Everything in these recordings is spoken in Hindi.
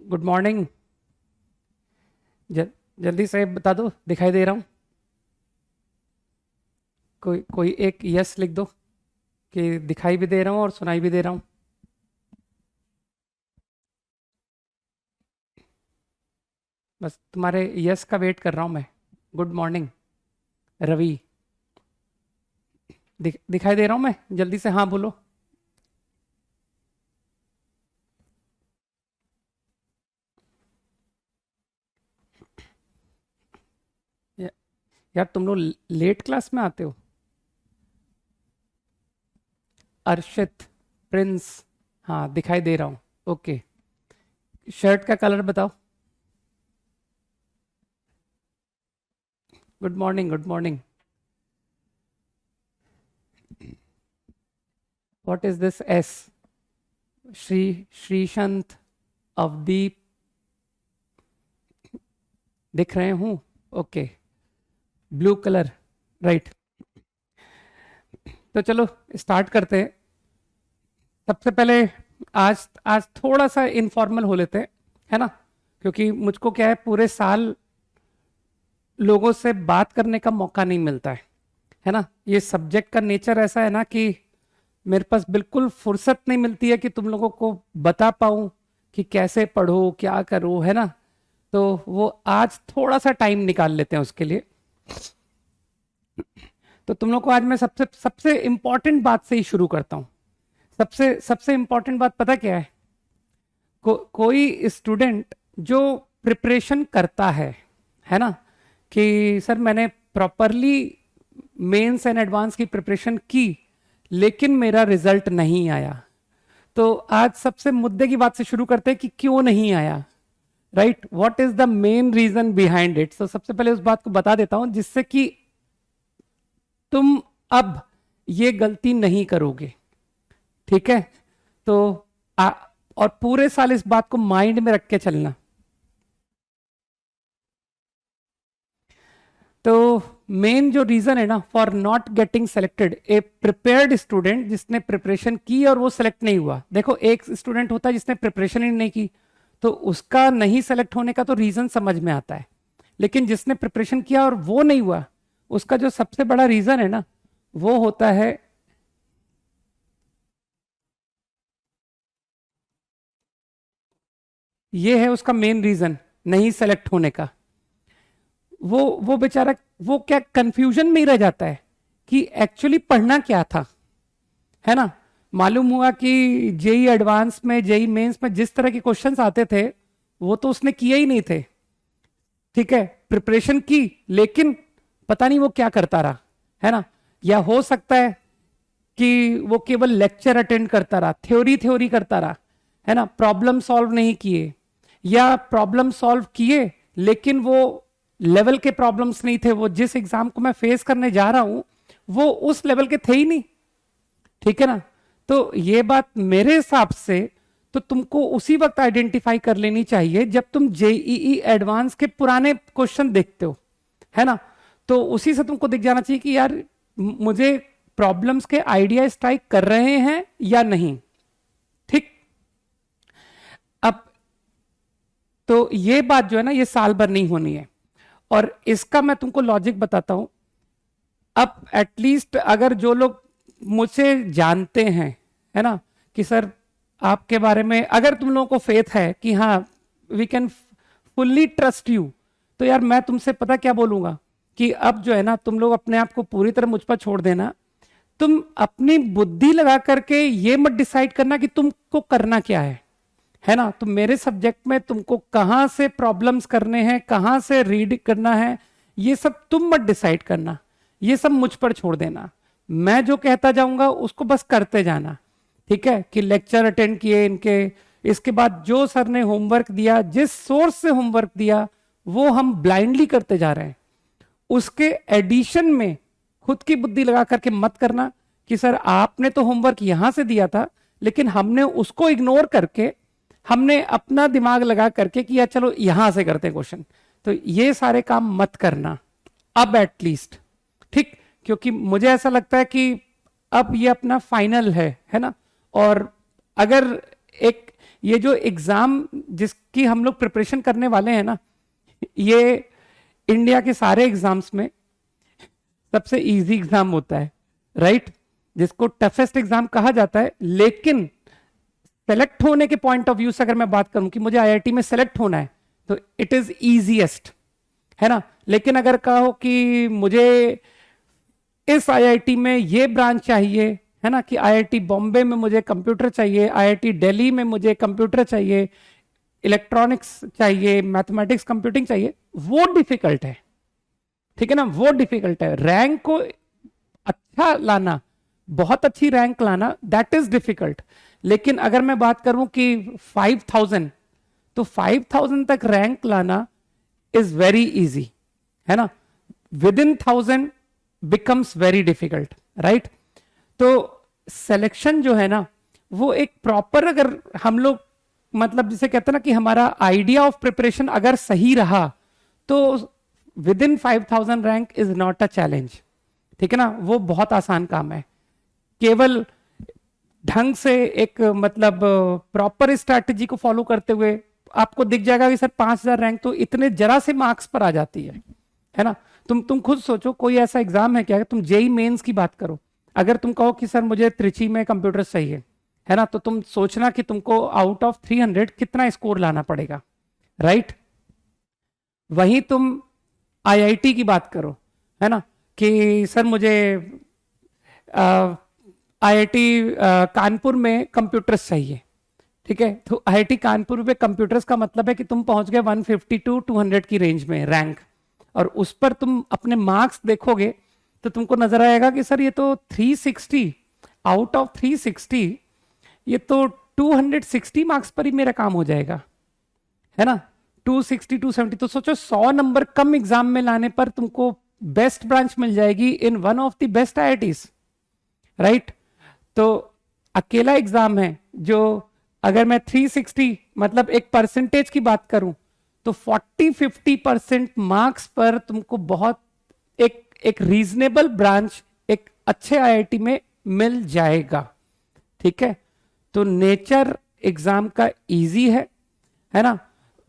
Good morning. जल्दी से बता दो, दिखाई दे रहा हूँ? कोई कोई एक यस लिख दो कि दिखाई भी दे रहा हूँ और सुनाई भी दे रहा हूँ। बस तुम्हारे यस का वेट कर रहा हूँ मैं। Good morning Ravi. दिखाई दे रहा हूँ मैं? जल्दी से हाँ बोलो। या- यार तुम लोग लेट क्लास में आते हो। अर्शित, प्रिंस, हाँ दिखाई दे रहा हूँ। ओके, शर्ट का कलर बताओ। Good morning, good morning. What is this S? Shri, Shrishant, Avdeep, दिख रहे हूँ? Okay, blue colour, right. तो चलो स्टार्ट करते हैं। सबसे पहले आज आज थोड़ा सा इनफॉर्मल हो लेते हैं, है ना? क्योंकि मुझको क्या है, पूरे साल लोगों से बात करने का मौका नहीं मिलता है ना? ये सब्जेक्ट का नेचर ऐसा है ना कि मेरे पास बिल्कुल फुर्सत नहीं मिलती है कि तुम लोगों को बता पाऊं कि कैसे पढ़ो, क्या करो, है ना? तो वो आज थोड़ा सा टाइम निकाल लेते हैं उसके लिए। तो तुम लोग को आज मैं सबसे सबसे इंपॉर्टेंट बात से ही शुरू करता हूं। सबसे सबसे इंपॉर्टेंट बात पता क्या है? कोई स्टूडेंट जो प्रिपरेशन करता है ना, कि सर मैंने प्रॉपरली मेंस एंड एडवांस की प्रिपरेशन की लेकिन मेरा रिजल्ट नहीं आया। तो आज सबसे मुद्दे की बात से शुरू करते हैं कि क्यों नहीं आया। Right, what is the main reason behind it. तो सबसे पहले उस बात को बता देता हूं जिससे कि तुम अब ये गलती नहीं करोगे। ठीक है? तो और पूरे साल इस बात को माइंड में रख के चलना। तो मेन जो रीजन है ना for not getting selected, A prepared student जिसने प्रिपरेशन की और वो सेलेक्ट नहीं हुआ। देखो, एक स्टूडेंट होता है जिसने प्रिपरेशन ही नहीं की, तो उसका नहीं सेलेक्ट होने का तो रीजन समझ में आता है। लेकिन जिसने प्रिपरेशन किया और वो नहीं हुआ, उसका जो सबसे बड़ा रीजन है ना, वो होता है, ये है उसका मेन रीजन नहीं सेलेक्ट होने का। वो बेचारा, वो क्या कंफ्यूजन में ही रह जाता है कि एक्चुअली पढ़ना क्या था, है ना? मालूम हुआ कि जेई एडवांस में, जेई मेंस में जिस तरह के क्वेश्चंस आते थे वो तो उसने किए ही नहीं थे। ठीक है, प्रिपरेशन की लेकिन पता नहीं वो क्या करता रहा, है ना? या हो सकता है कि वो केवल लेक्चर अटेंड करता रहा, थ्योरी थ्योरी करता रहा, है ना? प्रॉब्लम सॉल्व नहीं किए, या प्रॉब्लम सॉल्व किए लेकिन वो लेवल के प्रॉब्लम्स नहीं थे। वो जिस एग्जाम को मैं फेस करने जा रहा हूं वो उस लेवल के थे ही नहीं। ठीक है ना? तो ये बात मेरे हिसाब से तो तुमको उसी वक्त आइडेंटिफाई कर लेनी चाहिए जब तुम जेईई एडवांस के पुराने क्वेश्चन देखते हो, है ना? तो उसी से तुमको दिख जाना चाहिए कि यार मुझे प्रॉब्लम्स के आइडिया स्ट्राइक कर रहे हैं या नहीं। ठीक। अब तो ये बात जो है ना, ये साल भर नहीं होनी है। और इसका मैं तुमको लॉजिक बताता हूं। अब एटलीस्ट अगर जो लोग मुझसे जानते हैं, है ना, कि सर आपके बारे में अगर तुम लोगों को फेथ है कि हाँ we can fully trust you, तो यार मैं तुमसे पता क्या बोलूंगा कि अब जो है ना, तुम लोग अपने आप को पूरी तरह मुझ पर छोड़ देना। तुम अपनी बुद्धि लगा करके ये मत डिसाइड करना कि तुमको करना क्या है ना? तो मेरे सब्जेक्ट में तुमको कहां से प्रॉब्लम्स करने हैं, कहां से रीड करना है, ये सब तुम मत डिसाइड करना। ये सब मुझ पर छोड़ देना। मैं जो कहता जाऊंगा उसको बस करते जाना। ठीक है? कि लेक्चर अटेंड किए इनके, इसके बाद जो सर ने होमवर्क दिया, जिस सोर्स से होमवर्क दिया, वो हम ब्लाइंडली करते जा रहे हैं। उसके एडिशन में खुद की बुद्धि लगा करके मत करना कि सर आपने तो होमवर्क यहां से दिया था लेकिन हमने उसको इग्नोर करके हमने अपना दिमाग लगा करके कि यार चलो यहां से करते हैं क्वेश्चन। तो ये सारे काम मत करना अब एटलीस्ट। ठीक? क्योंकि मुझे ऐसा लगता है कि अब ये अपना फाइनल है ना? और अगर एक ये जो एग्जाम जिसकी हम लोग प्रिपरेशन करने वाले हैं ना, ये इंडिया के सारे एग्जाम्स में सबसे इजी एग्जाम होता है, राइट? जिसको टफेस्ट एग्जाम कहा जाता है, लेकिन सेलेक्ट होने के पॉइंट ऑफ व्यू से अगर मैं बात करूं कि मुझे आईआईटी में सेलेक्ट होना है तो इट इज इजीएस्ट, है ना? लेकिन अगर कहो कि मुझे इस आईआईटी में ये ब्रांच चाहिए, है ना, कि आईआईटी बॉम्बे में मुझे कंप्यूटर चाहिए, आईआईटी दिल्ली में मुझे कंप्यूटर चाहिए, इलेक्ट्रॉनिक्स चाहिए, मैथमेटिक्स कंप्यूटिंग चाहिए, वो डिफिकल्ट है, ठीक है ना? वो डिफिकल्ट है। रैंक को अच्छा लाना, बहुत अच्छी रैंक लाना, दैट इज डिफिकल्ट। लेकिन अगर मैं बात करूं कि 5000, तो 5000 तक रैंक लाना इज वेरी इजी, है ना? With in 1000 becomes very difficult, right? तो सिलेक्शन जो है ना, वो एक प्रॉपर, अगर हम लोग मतलब जिसे कहते हैं ना कि हमारा आइडिया ऑफ प्रिपरेशन अगर सही रहा तो with in 5000 rank is not a challenge, ठीक है ना? वो बहुत आसान काम है। केवल ढंग से एक मतलब प्रॉपर स्ट्रैटेजी को फॉलो करते हुए आपको दिख जाएगा कि सर 5000 रैंक तो इतने जरा से मार्क्स पर आ जाती है ना? तुम खुद सोचो, कोई ऐसा एग्जाम है क्या? तुम जेई मेंस की बात करो, अगर तुम कहो कि सर मुझे त्रिची में कंप्यूटर चाहिए, है ना, तो तुम सोचना कि तुमको आउट ऑफ 300 कितना स्कोर लाना पड़ेगा, राइट? वहीं तुम आईआईटी की बात करो, है ना, कि सर मुझे आईआईटी कानपुर में कंप्यूटर्स चाहिए, ठीक है? तो आईआईटी कानपुर में कंप्यूटर्स का मतलब है कि तुम पहुंच गए 150 टू 200 की रेंज में रैंक, और उस पर तुम अपने मार्क्स देखोगे तो तुमको नजर आएगा कि सर ये तो 360 आउट ऑफ 360, ये तो 260 मार्क्स पर ही मेरा काम हो जाएगा, है ना? 260 270, तो सोचो 100 नंबर कम एग्जाम में लाने पर तुमको बेस्ट ब्रांच मिल जाएगी in one of the best IITs, right? तो अकेला एग्जाम है जो, अगर मैं 360 मतलब एक परसेंटेज की बात करूं तो 40-50% मार्क्स पर तुमको बहुत एक रीजनेबल ब्रांच एक अच्छे आईआईटी में मिल जाएगा, ठीक है? तो नेचर एग्जाम का इजी है ना?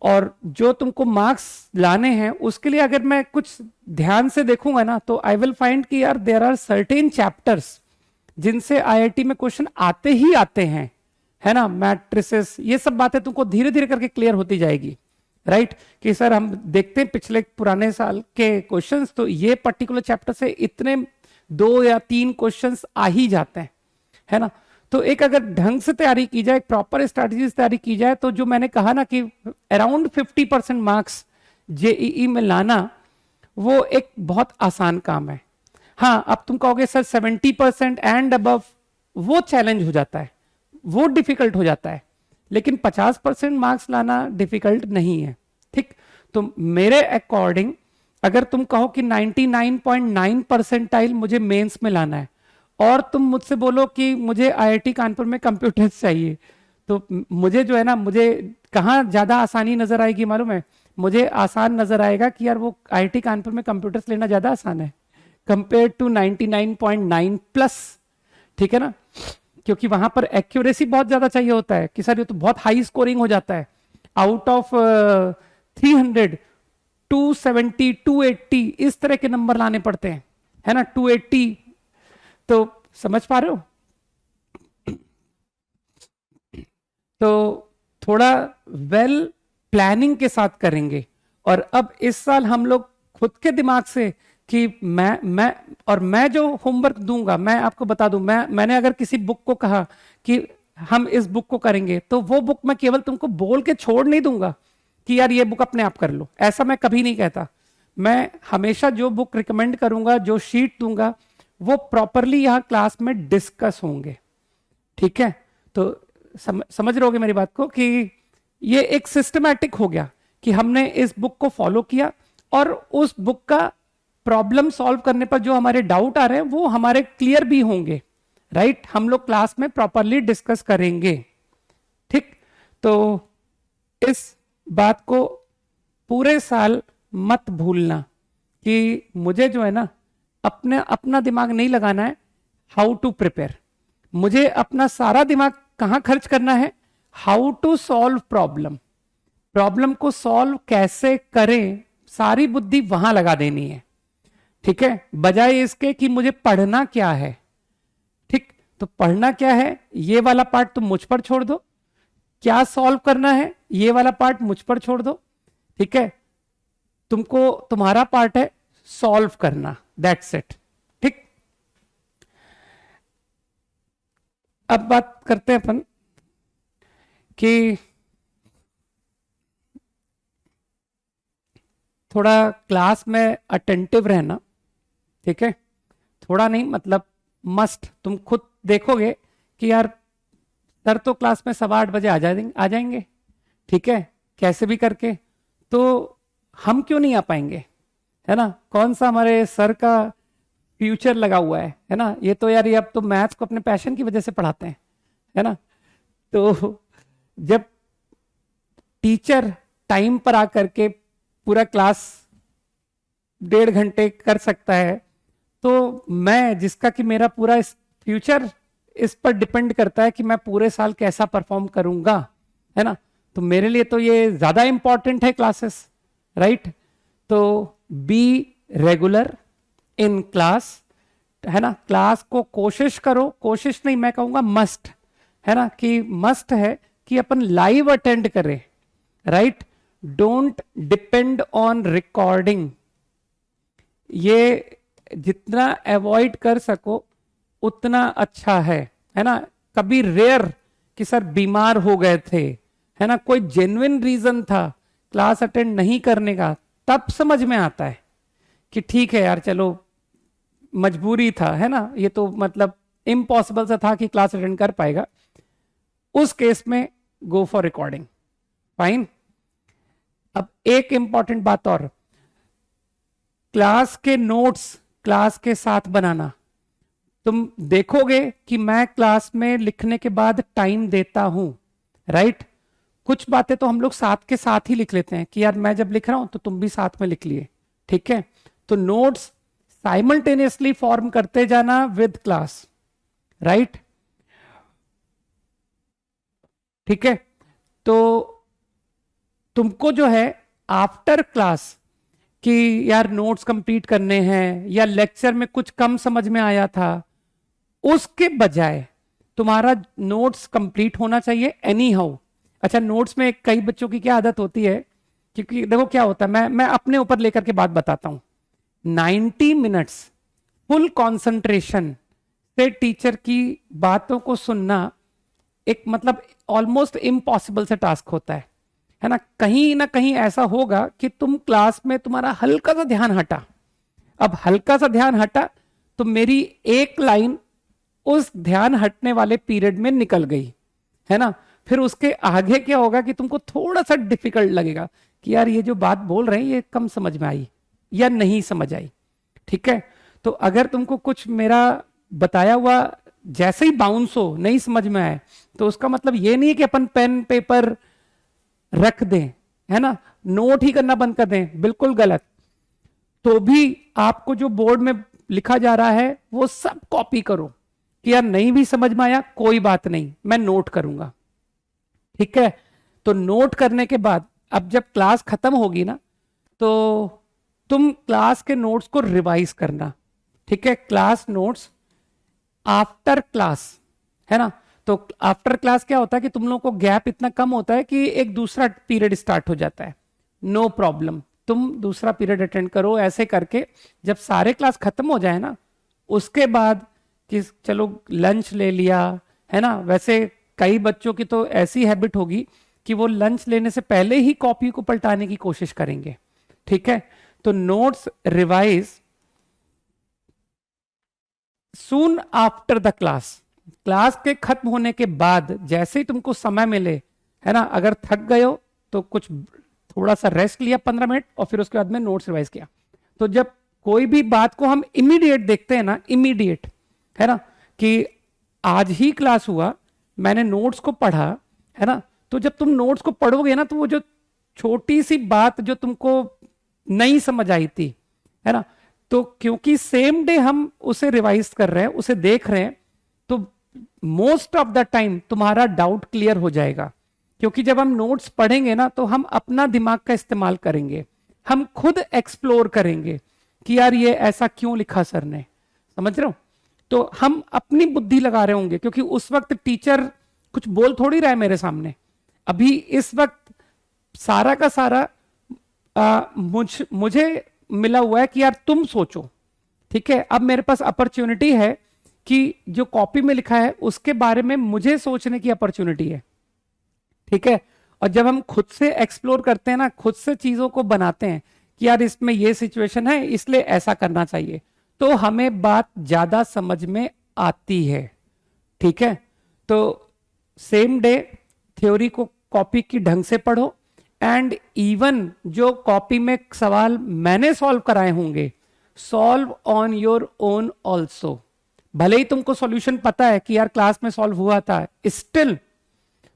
और जो तुमको मार्क्स लाने हैं उसके लिए अगर मैं कुछ ध्यान से देखूंगा ना, तो आई विल फाइंड कि यार देयर आर सर्टेन चैप्टर्स जिनसे आईआईटी में क्वेश्चन आते ही आते हैं, है ना? मैट्रिसेस, ये सब बातें तुमको धीरे धीरे करके क्लियर होती जाएगी, राइट? कि सर हम देखते हैं पिछले पुराने साल के क्वेश्चंस, तो ये पर्टिकुलर चैप्टर से इतने 2 या 3 क्वेश्चंस आ ही जाते हैं, है ना? तो एक अगर ढंग से तैयारी की जाए, प्रॉपर स्ट्रैटेजी से तैयारी की जाए, तो जो मैंने कहा ना कि अराउंड 50% मार्क्स जेईई में लाना, वो एक बहुत आसान काम है। हाँ, अब तुम कहोगे सर 70% एंड अबव, वो चैलेंज हो जाता है, वो डिफिकल्ट हो जाता है, लेकिन 50% मार्क्स लाना डिफिकल्ट नहीं है, ठीक? तो मेरे अकॉर्डिंग अगर तुम कहो कि 99.9 परसेंटाइल मुझे मेंस में लाना है, और तुम मुझसे बोलो कि मुझे आईआईटी कानपुर में कंप्यूटर्स चाहिए, तो मुझे जो है ना, मुझे कहाँ ज्यादा आसानी नजर आएगी मालूम है? मुझे आसान नजर आएगा कि यार वो आईआईटी कानपुर में कंप्यूटर्स लेना ज्यादा आसान है कंपेयर टू 99.9 प्लस, ठीक है ना? क्योंकि वहां पर एक्यूरेसी बहुत ज्यादा चाहिए होता है कि सर ये तो बहुत हाई स्कोरिंग हो जाता है, आउट ऑफ 300 270 280 इस तरह के नंबर लाने पड़ते हैं, है ना? 280, तो समझ पा रहे हो? तो थोड़ा वेल प्लानिंग के साथ करेंगे। और अब इस साल हम लोग खुद के दिमाग से कि मैं जो होमवर्क दूंगा, मैं आपको बता दूं, मैंने अगर किसी बुक को कहा कि हम इस बुक को करेंगे, तो वो बुक मैं केवल तुमको बोल के छोड़ नहीं दूंगा कि यार ये बुक अपने आप कर लो, ऐसा मैं कभी नहीं कहता। मैं हमेशा जो बुक रिकमेंड करूंगा, जो शीट दूंगा, वो प्रॉपरली यहां क्लास में डिस्कस होंगे, ठीक है? तो समझ रहोगे मेरी बात को कि ये एक सिस्टमैटिक हो गया कि हमने इस बुक को फॉलो किया, और उस बुक का प्रॉब्लम सॉल्व करने पर जो हमारे डाउट आ रहे हैं वो हमारे क्लियर भी होंगे, राइट? हम लोग क्लास में प्रॉपरली डिस्कस करेंगे, ठीक? तो इस बात को पूरे साल मत भूलना कि मुझे जो है ना, अपना दिमाग नहीं लगाना है हाउ टू प्रिपेयर, मुझे अपना सारा दिमाग कहां खर्च करना है, how to solve problem, problem को सॉल्व कैसे करें, सारी बुद्धि वहां लगा देनी है। ठीक है, बजाय इसके कि मुझे पढ़ना क्या है। ठीक, तो पढ़ना क्या है ये वाला पार्ट तुम मुझ पर छोड़ दो, क्या सॉल्व करना है ये वाला पार्ट मुझ पर छोड़ दो। ठीक है, तुमको तुम्हारा पार्ट है सॉल्व करना, दैट्स इट। ठीक, अब बात करते हैं अपन कि थोड़ा क्लास में अटेंटिव रहना। ठीक है, थोड़ा नहीं मतलब मस्ट, तुम खुद देखोगे कि यार सर तो क्लास में 8:15 आ जाएंगे। ठीक है, कैसे भी करके, तो हम क्यों नहीं आ पाएंगे, है ना। कौन सा हमारे सर का फ्यूचर लगा हुआ है ना। ये तो यार ये अब तो मैथ्स को अपने पैशन की वजह से पढ़ाते हैं, है ना। तो जब टीचर टाइम पर आकर के पूरा क्लास 1.5 घंटे कर सकता है, तो मैं जिसका कि मेरा पूरा फ्यूचर इस पर डिपेंड करता है कि मैं पूरे साल कैसा परफॉर्म करूंगा, है ना। तो मेरे लिए तो ये ज्यादा इंपॉर्टेंट है क्लासेस, राइट। तो बी रेगुलर इन क्लास, है ना। क्लास को कोशिश करो, कोशिश नहीं मैं कहूंगा मस्ट, है ना, कि मस्ट है कि अपन लाइव अटेंड करें, right. Don't depend on recording, ये जितना अवॉइड कर सको उतना अच्छा है ना। कभी रेयर कि सर बीमार हो गए थे, है ना, कोई जेन्युइन रीजन था क्लास अटेंड नहीं करने का, तब समझ में आता है कि ठीक है यार चलो मजबूरी था, है ना, ये तो मतलब इम्पॉसिबल सा था कि क्लास अटेंड कर पाएगा। उस केस में गो फॉर रिकॉर्डिंग, फाइन। अब एक इंपॉर्टेंट बात और, क्लास के नोट्स क्लास के साथ बनाना। तुम देखोगे कि मैं क्लास में लिखने के बाद टाइम देता हूं, राइट। कुछ बातें तो हम लोग साथ के साथ ही लिख लेते हैं कि यार मैं जब लिख रहा हूं तो तुम भी साथ में लिख लिए, ठीक है। तो नोट्स साइमल्टेनियसली फॉर्म करते जाना विद क्लास, राइट। ठीक है, तो तुमको जो है आफ्टर क्लास कि यार नोट्स कंप्लीट करने हैं या लेक्चर में कुछ कम समझ में आया था, उसके बजाय तुम्हारा नोट्स कंप्लीट होना चाहिए एनी हाउ। अच्छा, नोट्स में कई बच्चों की क्या आदत होती है, क्योंकि देखो क्या होता है, मैं अपने ऊपर लेकर के बात बताता हूं। 90 मिनट्स फुल कंसंट्रेशन से टीचर की बातों को सुनना एक मतलब ऑलमोस्ट इम्पॉसिबल सा टास्क होता है ना। कहीं ना कहीं ऐसा होगा कि तुम क्लास में तुम्हारा हल्का सा ध्यान हटा। अब हल्का सा ध्यान हटा तो मेरी एक लाइन उस ध्यान हटने वाले पीरियड में निकल गई, है ना। फिर उसके आगे क्या होगा कि तुमको थोड़ा सा डिफिकल्ट लगेगा कि यार ये जो बात बोल रहे हैं ये कम समझ में आई या नहीं समझ आई, ठीक है। तो अगर तुमको कुछ मेरा बताया हुआ जैसे ही बाउंस हो, नहीं समझ में आए, तो उसका मतलब ये नहीं है कि अपन पेन पेपर रख दें, है ना, नोट ही करना बंद कर दें, बिल्कुल गलत। तो भी आपको जो बोर्ड में लिखा जा रहा है वो सब कॉपी करो कि यार नहीं भी समझ में आया कोई बात नहीं, मैं नोट करूंगा, ठीक है। तो नोट करने के बाद अब जब क्लास खत्म होगी ना, तो तुम क्लास के नोट्स को रिवाइज करना, ठीक है। क्लास नोट्स आफ्टर क्लास, है ना। तो आफ्टर क्लास क्या होता है कि तुम लोगों को गैप इतना कम होता है कि एक दूसरा पीरियड स्टार्ट हो जाता है, नो प्रॉब्लम, तुम दूसरा पीरियड अटेंड करो। ऐसे करके जब सारे क्लास खत्म हो जाए ना, उसके बाद कि चलो लंच ले लिया, है ना। वैसे कई बच्चों की तो ऐसी हैबिट होगी कि वो लंच लेने से पहले ही कॉपी को पलटाने की कोशिश करेंगे, ठीक है। तो notes revise soon after the class, class के खत्म होने के बाद जैसे ही तुमको समय मिले, है ना। अगर थक गए हो तो कुछ थोड़ा सा रेस्ट लिया 15 मिनट और फिर उसके बाद में नोट्स रिवाइज किया। तो जब कोई भी बात को हम इमीडिएट देखते हैं ना, इमीडिएट, है ना, कि आज ही क्लास हुआ, मैंने नोट्स को पढ़ा, है ना। तो जब तुम नोट्स को पढ़ोगे ना, तो वो जो छोटी सी बात जो तुमको नहीं समझ आई थी, है ना, तो क्योंकि सेम डे हम उसे रिवाइज कर रहे हैं, उसे देख रहे हैं, तो मोस्ट ऑफ द टाइम तुम्हारा डाउट क्लियर हो जाएगा। क्योंकि जब हम नोट्स पढ़ेंगे ना तो हम अपना दिमाग का इस्तेमाल करेंगे, हम खुद एक्सप्लोर करेंगे कि यार ये ऐसा क्यों लिखा सर ने, समझ रहे हो? तो हम अपनी बुद्धि लगा रहे होंगे, क्योंकि उस वक्त टीचर कुछ बोल थोड़ी रहा है मेरे सामने। अभी इस वक्त सारा का सारा मुझे मिला हुआ है कि यार तुम सोचो, ठीक है? अब मेरे पास अपॉर्चुनिटी है कि जो कॉपी में लिखा है उसके बारे में मुझे सोचने की अपॉर्चुनिटी है, ठीक है? और जब हम खुद से एक्सप्लोर करते हैं ना, खुद से चीजों को बनाते हैं कि यार इसमें ये सिचुएशन है इसलिए ऐसा करना चाहिए, तो हमें बात ज्यादा समझ में आती है, ठीक है? तो सेम डे थ्योरी को कॉपी की ढंग से पढ़ो, एंड इवन जो कॉपी में सवाल मैंने सॉल्व कराए होंगे, solve on your own also. भले ही तुमको सॉल्यूशन पता है कि यार क्लास में सॉल्व हुआ था, स्टिल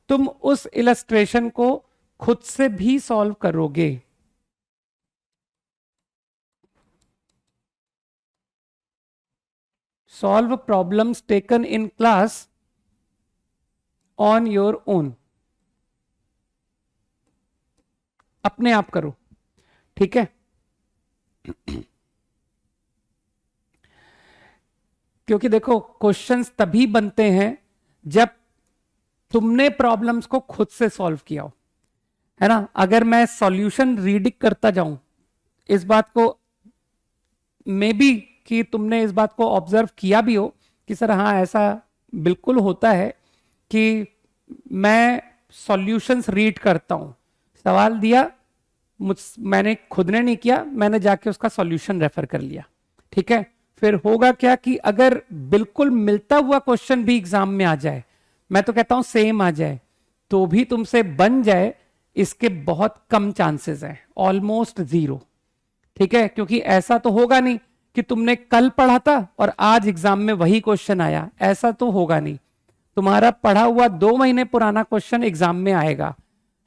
तुम उस इलस्ट्रेशन को खुद से भी सॉल्व करोगे। Solve problems taken in class on your own, अपने आप करो, ठीक है? क्योंकि देखो क्वेश्चंस तभी बनते हैं जब तुमने प्रॉब्लम्स को खुद से सॉल्व किया हो, है ना? अगर मैं सॉल्यूशन रीडिंग करता जाऊं, इस बात को मे बी कि तुमने इस बात को ऑब्जर्व किया भी हो कि सर हाँ ऐसा बिल्कुल होता है कि मैं सॉल्यूशंस रीड करता हूं, सवाल दिया मैंने खुद ने नहीं किया, मैंने जाके उसका सॉल्यूशन रेफर कर लिया, ठीक है? फिर होगा क्या कि अगर बिल्कुल मिलता हुआ क्वेश्चन भी एग्जाम में आ जाए, मैं तो कहता हूं सेम आ जाए, तो भी तुमसे बन जाए, इसके बहुत कम चांसेस हैं, ऑलमोस्ट जीरो, ठीक है? क्योंकि ऐसा तो होगा नहीं कि तुमने कल पढ़ा था और आज एग्जाम में वही क्वेश्चन आया, ऐसा तो होगा नहीं। तुम्हारा पढ़ा हुआ 2 महीने पुराना क्वेश्चन एग्जाम में आएगा,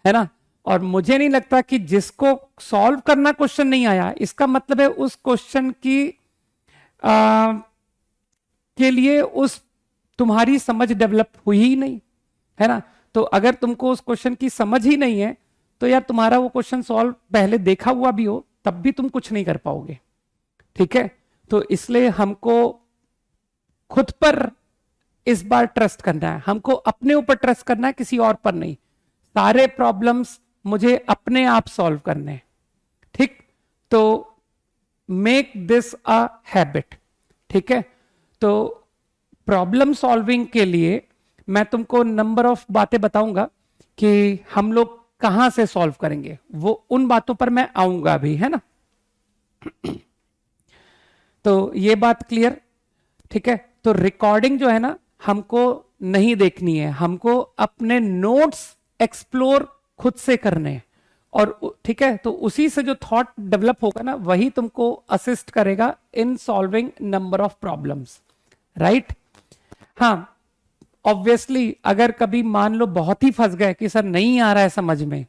है ना? और मुझे नहीं लगता कि जिसको सॉल्व करना क्वेश्चन नहीं आया, इसका मतलब है उस क्वेश्चन की के लिए उस तुम्हारी समझ डेवलप हुई ही नहीं, है ना? तो अगर तुमको उस क्वेश्चन की समझ ही नहीं है, तो यार तुम्हारा वो क्वेश्चन सॉल्व पहले देखा हुआ भी हो तब भी तुम कुछ नहीं कर पाओगे, ठीक है? तो इसलिए हमको खुद पर इस बार ट्रस्ट करना है, हमको अपने ऊपर ट्रस्ट करना है, किसी और पर नहीं। सारे प्रॉब्लम्स मुझे अपने आप सॉल्व करने हैं, ठीक? तो मेक दिस अ हैबिट, ठीक है? तो प्रॉब्लम सॉल्विंग के लिए मैं तुमको नंबर ऑफ बातें बताऊंगा कि हम लोग कहां से सॉल्व करेंगे, वो उन बातों पर मैं आऊंगा भी, है ना? तो ये बात क्लियर, ठीक है? तो रिकॉर्डिंग जो है ना हमको नहीं देखनी है, हमको अपने नोट्स एक्सप्लोर खुद से करने हैं, और ठीक है? तो उसी से जो थॉट डेवलप होगा ना वही तुमको असिस्ट करेगा in solving number of problems, right? हाँ, ऑब्वियसली अगर कभी मान लो बहुत ही फंस गए कि सर नहीं आ रहा है समझ में,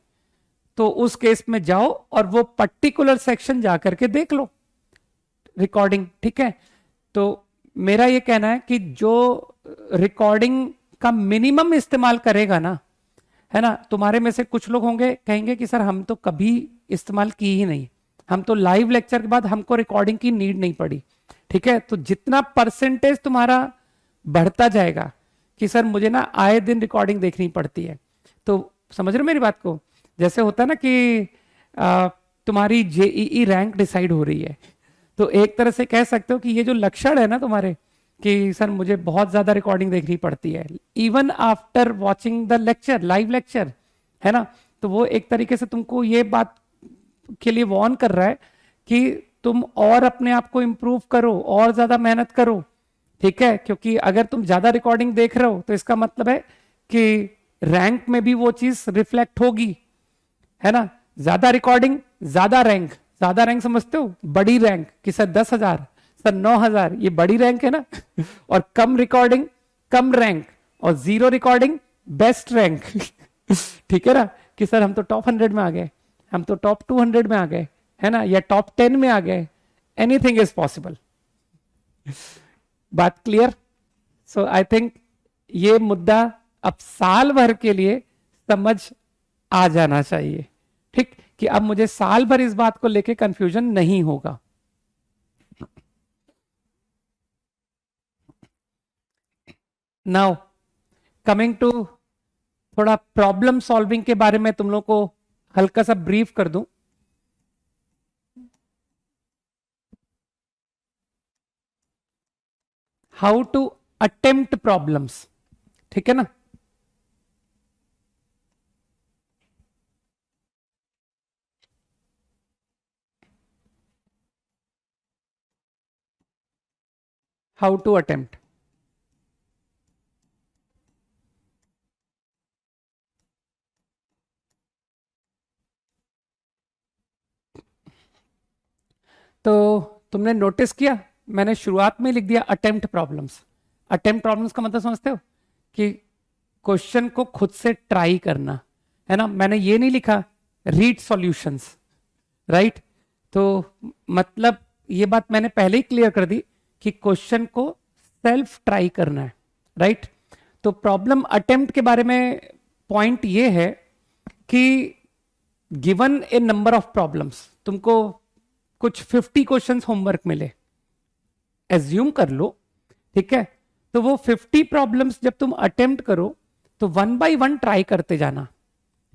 तो उस केस में जाओ और वो पर्टिकुलर सेक्शन जाकर के देख लो रिकॉर्डिंग, ठीक है? तो मेरा ये कहना है कि जो रिकॉर्डिंग का मिनिमम इस्तेमाल करेगा ना, है ना? तुम्हारे में से कुछ लोग होंगे कहेंगे कि सर हम तो कभी इस्तेमाल की ही नहीं, हम तो लाइव लेक्चर के बाद हमको रिकॉर्डिंग की नीड नहीं पड़ी, ठीक है? तो जितना परसेंटेज तुम्हारा बढ़ता जाएगा कि सर मुझे ना आए दिन रिकॉर्डिंग देखनी पड़ती है, तो समझ रहे हो मेरी बात को? जैसे होता है ना कि तुम्हारी जेईई रैंक डिसाइड हो रही है, तो एक तरह से कह सकते हो कि ये जो लक्षण है ना तुम्हारे कि सर मुझे बहुत ज्यादा रिकॉर्डिंग देखनी पड़ती है even after watching the lecture, live lecture, है ना? तो वो एक तरीके से तुमको ये बात के लिए वार्न कर रहा है कि तुम और अपने आप को इंप्रूव करो और ज्यादा मेहनत करो, ठीक है? क्योंकि अगर तुम ज्यादा रिकॉर्डिंग देख रहे हो तो इसका मतलब है कि रैंक में भी वो चीज रिफ्लेक्ट होगी, है ना? ज्यादा रिकॉर्डिंग ज्यादा रैंक, ज्यादा रैंक समझते हो? बड़ी रैंक कि सर 10,000, सर 9,000, ये बड़ी रैंक है ना? और कम रिकॉर्डिंग कम रैंक, और 0 रिकॉर्डिंग बेस्ट रैंक। ठीक है ना? कि सर हम तो टॉप 100 में आ गए, हम तो टॉप 200 में आ गए, है ना? या टॉप 10 में आ गए, एनीथिंग इज पॉसिबल। बात क्लियर? सो आई थिंक ये मुद्दा अब साल भर के लिए समझ आ जाना चाहिए, ठीक, कि अब मुझे साल भर इस बात को लेके कंफ्यूजन नहीं होगा। नाउ कमिंग टू, थोड़ा प्रॉब्लम सॉल्विंग के बारे में तुम लोग को हल्का सा ब्रीफ कर दूं। हाउ टू अटेम्प्ट प्रॉब्लम्स, ठीक है ना। हाउ टू अटेम्प्ट, तो तुमने नोटिस किया मैंने शुरुआत में लिख दिया अटेम्प्ट प्रॉब्लम्स। अटेम्प्ट प्रॉब्लम्स का मतलब समझते हो कि क्वेश्चन को खुद से ट्राई करना, है ना। मैंने ये नहीं लिखा रीड सॉल्यूशंस, राइट। तो मतलब ये बात मैंने पहले ही क्लियर कर दी कि क्वेश्चन को सेल्फ ट्राई करना है, राइट। तो प्रॉब्लम अटेम्प्ट के बारे में पॉइंट ये है कि given A number of problems, तुमको कुछ 50 क्वेश्चंस होमवर्क मिले, एज्यूम कर लो, ठीक है। तो वो 50 प्रॉब्लम्स जब तुम अटेम्प्ट करो तो वन बाय वन ट्राई करते जाना,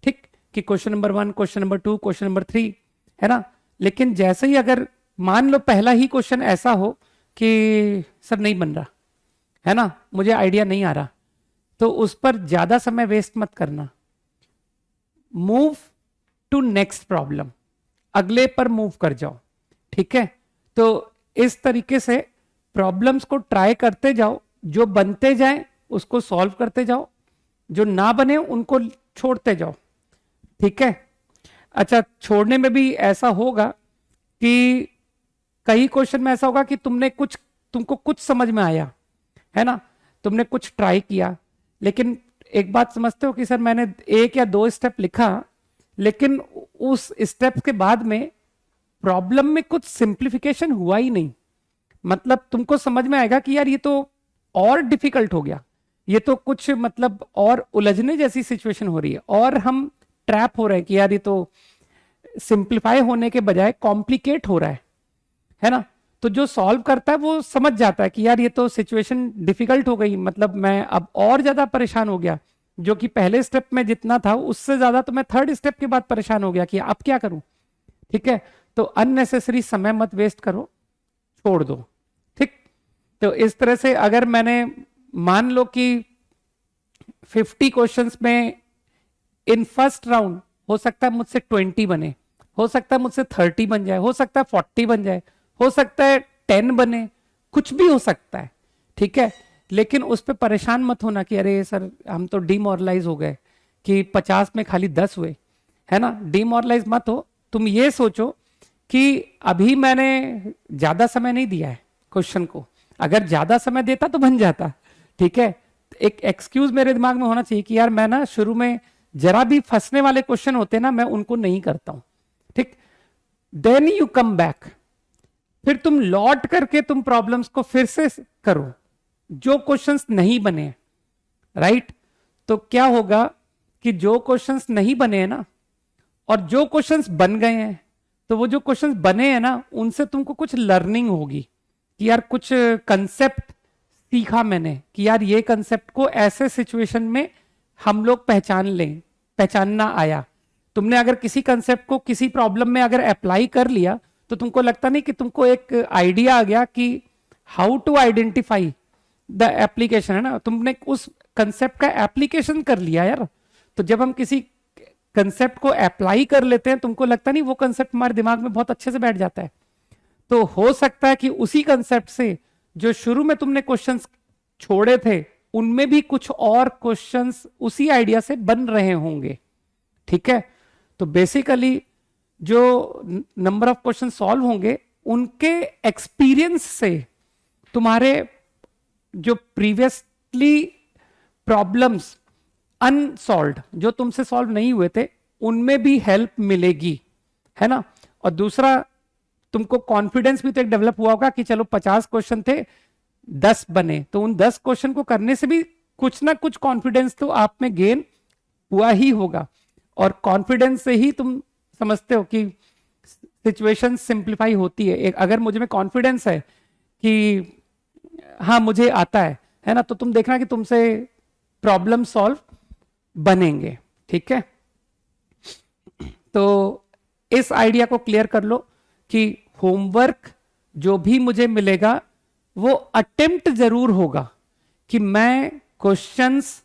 ठीक, कि question number 1, question number 2, question number 3, है ना। लेकिन जैसे ही अगर मान लो पहला ही क्वेश्चन ऐसा हो कि सर नहीं बन रहा, है ना, मुझे आइडिया नहीं आ रहा, तो उस पर ज्यादा समय वेस्ट मत करना। मूव टू नेक्स्ट प्रॉब्लम, अगले पर मूव कर जाओ, ठीक है। तो इस तरीके से प्रॉब्लम्स को ट्राई करते जाओ, जो बनते जाएं उसको सॉल्व करते जाओ, जो ना बने उनको छोड़ते जाओ, ठीक है। अच्छा, छोड़ने में भी ऐसा होगा कि कई क्वेश्चन में ऐसा होगा कि तुमको कुछ समझ में आया, है ना, तुमने कुछ ट्राई किया, लेकिन एक बात समझते हो कि सर मैंने 1 या 2 स्टेप लिखा, लेकिन उस स्टेप के बाद में प्रॉब्लम में कुछ सिंप्लीफिकेशन हुआ ही नहीं। मतलब तुमको समझ में आएगा कि यार ये तो और डिफिकल्ट हो गया, ये तो कुछ मतलब और उलझने जैसी सिचुएशन हो रही है, और हम ट्रैप हो रहे हैं कि यार ये तो सिंप्लीफाई होने के बजाय कॉम्प्लिकेट हो रहा है ना। तो जो सॉल्व करता है वो समझ जाता है कि यार ये तो सिचुएशन डिफिकल्ट हो गई, मतलब मैं अब और ज्यादा परेशान हो गया, जो कि पहले स्टेप में जितना था उससे ज्यादा तो मैं थर्ड स्टेप के बाद परेशान हो गया कि अब क्या करूं, ठीक है। तो अननेसेसरी समय मत वेस्ट करो, छोड़ दो, ठीक। तो इस तरह से अगर मैंने मान लो कि 50 क्वेश्चंस में इन फर्स्ट राउंड हो सकता है मुझसे 20 बने, हो सकता है मुझसे 30 बन जाए, हो सकता है 40 बन जाए, हो सकता है 10 बने, कुछ भी हो सकता है, ठीक है। लेकिन उस पर परेशान मत होना कि अरे सर हम तो डिमोरलाइज हो गए कि 50 में खाली 10 हुए, है ना। डिमोरलाइज मत हो, तुम ये सोचो कि अभी मैंने ज्यादा समय नहीं दिया है क्वेश्चन को, अगर ज्यादा समय देता तो बन जाता, ठीक है। एक एक्सक्यूज मेरे दिमाग में होना चाहिए कि यार मैं ना शुरू में जरा भी फंसने वाले क्वेश्चन होते ना मैं उनको नहीं करता हूं, ठीक। देन यू कम बैक, फिर तुम लौट करके तुम प्रॉब्लम्स को फिर से करो जो क्वेश्चंस नहीं बने, राइट। तो क्या होगा कि जो क्वेश्चंस नहीं बने हैं ना और जो क्वेश्चंस बन गए हैं, तो वो जो क्वेश्चंस बने हैं ना उनसे तुमको कुछ लर्निंग होगी कि यार कुछ कंसेप्ट सीखा मैंने कि यार ये कंसेप्ट को ऐसे सिचुएशन में हम लोग पहचानना आया। तुमने अगर किसी कंसेप्ट को किसी प्रॉब्लम में अगर अप्लाई कर लिया तो तुमको लगता नहीं कि तुमको एक आइडिया आ गया कि how to identify the application, है ना, तुमने उस कंसेप्ट का एप्लीकेशन कर लिया यार। तो जब हम किसी कंसेप्ट को अप्लाई कर लेते हैं तुमको लगता नहीं वो कंसेप्ट हमारे दिमाग में बहुत अच्छे से बैठ जाता है। तो हो सकता है कि उसी कंसेप्ट से जो शुरू में तुमने क्वेश्चंस छोड़े थे उनमें भी कुछ और क्वेश्चंस उसी आइडिया से बन रहे होंगे, ठीक है। तो बेसिकली जो नंबर ऑफ क्वेश्चन सॉल्व होंगे उनके एक्सपीरियंस से तुम्हारे जो प्रीवियसली प्रॉब्लम्स अनसॉल्व्ड जो तुमसे सॉल्व नहीं हुए थे उनमें भी हेल्प मिलेगी, है ना। और दूसरा तुमको कॉन्फिडेंस भी तो एक डेवलप हुआ होगा कि चलो 50 क्वेश्चन थे 10 बने, तो उन 10 क्वेश्चन को करने से भी कुछ ना कुछ कॉन्फिडेंस तो आप में गेन हुआ ही होगा। और कॉन्फिडेंस से ही तुम समझते हो कि सिचुएशन सिंप्लीफाई होती है। एक अगर मुझे में कॉन्फिडेंस है कि हाँ मुझे आता है ना, तो तुम देखना कि तुमसे प्रॉब्लम सॉल्व बनेंगे। ठीक है, तो इस आइडिया को क्लियर कर लो कि होमवर्क जो भी मुझे मिलेगा वो अटेम्प्ट जरूर होगा कि मैं क्वेश्चंस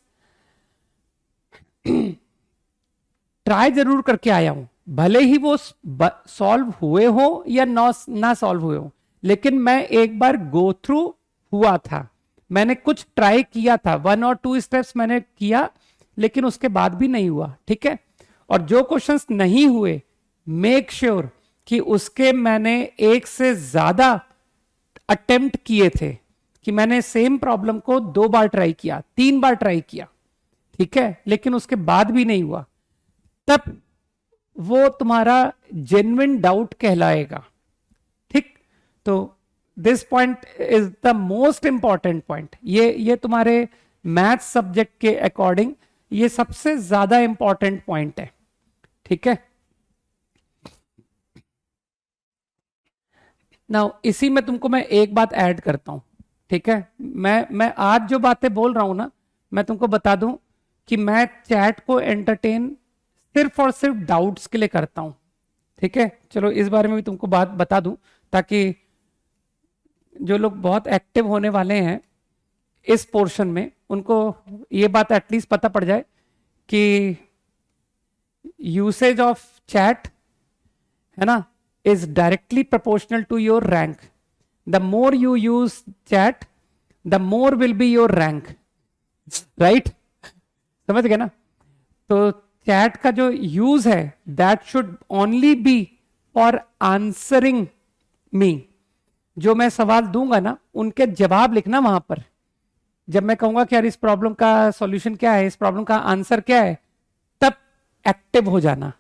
ट्राई जरूर करके आया हूं, भले ही वो सॉल्व हुए हो या ना सॉल्व हुए हो, लेकिन मैं एक बार गो थ्रू हुआ था, मैंने कुछ ट्राई किया था, 1 और 2 स्टेप्स मैंने किया, लेकिन उसके बाद भी नहीं हुआ। ठीक है, और जो क्वेश्चंस नहीं हुए मेक श्योर कि उसके मैंने एक से ज्यादा अटेम्प्ट किए थे, कि मैंने सेम प्रॉब्लम को 2 बार ट्राई किया, 3 बार ट्राई किया, ठीक है, लेकिन उसके बाद भी नहीं हुआ, तब वो तुम्हारा जेन्युइन डाउट कहलाएगा। ठीक, तो this point is the most important point. ये तुम्हारे मैथ्स सब्जेक्ट के अकॉर्डिंग ये सबसे ज्यादा इंपॉर्टेंट पॉइंट है। ठीक है, नाउ इसी में तुमको मैं एक बात ऐड करता हूं। ठीक है, मैं आज जो बातें बोल रहा हूं ना, मैं तुमको बता दूं कि मैं चैट को एंटरटेन सिर्फ और सिर्फ डाउट्स के लिए करता हूं। ठीक है, चलो इस बारे में भी तुमको बात बता दूं, ताकि जो लोग बहुत एक्टिव होने वाले हैं इस पोर्शन में उनको ये बात एटलीस्ट पता पड़ जाए कि यूसेज ऑफ चैट है ना is directly proportional to your rank. The more you use chat the more will be your rank, right? समझ गए ना? तो चैट का जो यूज है that should only be for answering me. जो मैं सवाल दूंगा ना उनके जवाब लिखना वहां पर। जब मैं कहूंगा कि यार इस प्रॉब्लम का सॉल्यूशन क्या है, इस प्रॉब्लम का आंसर क्या है, तब एक्टिव हो जाना,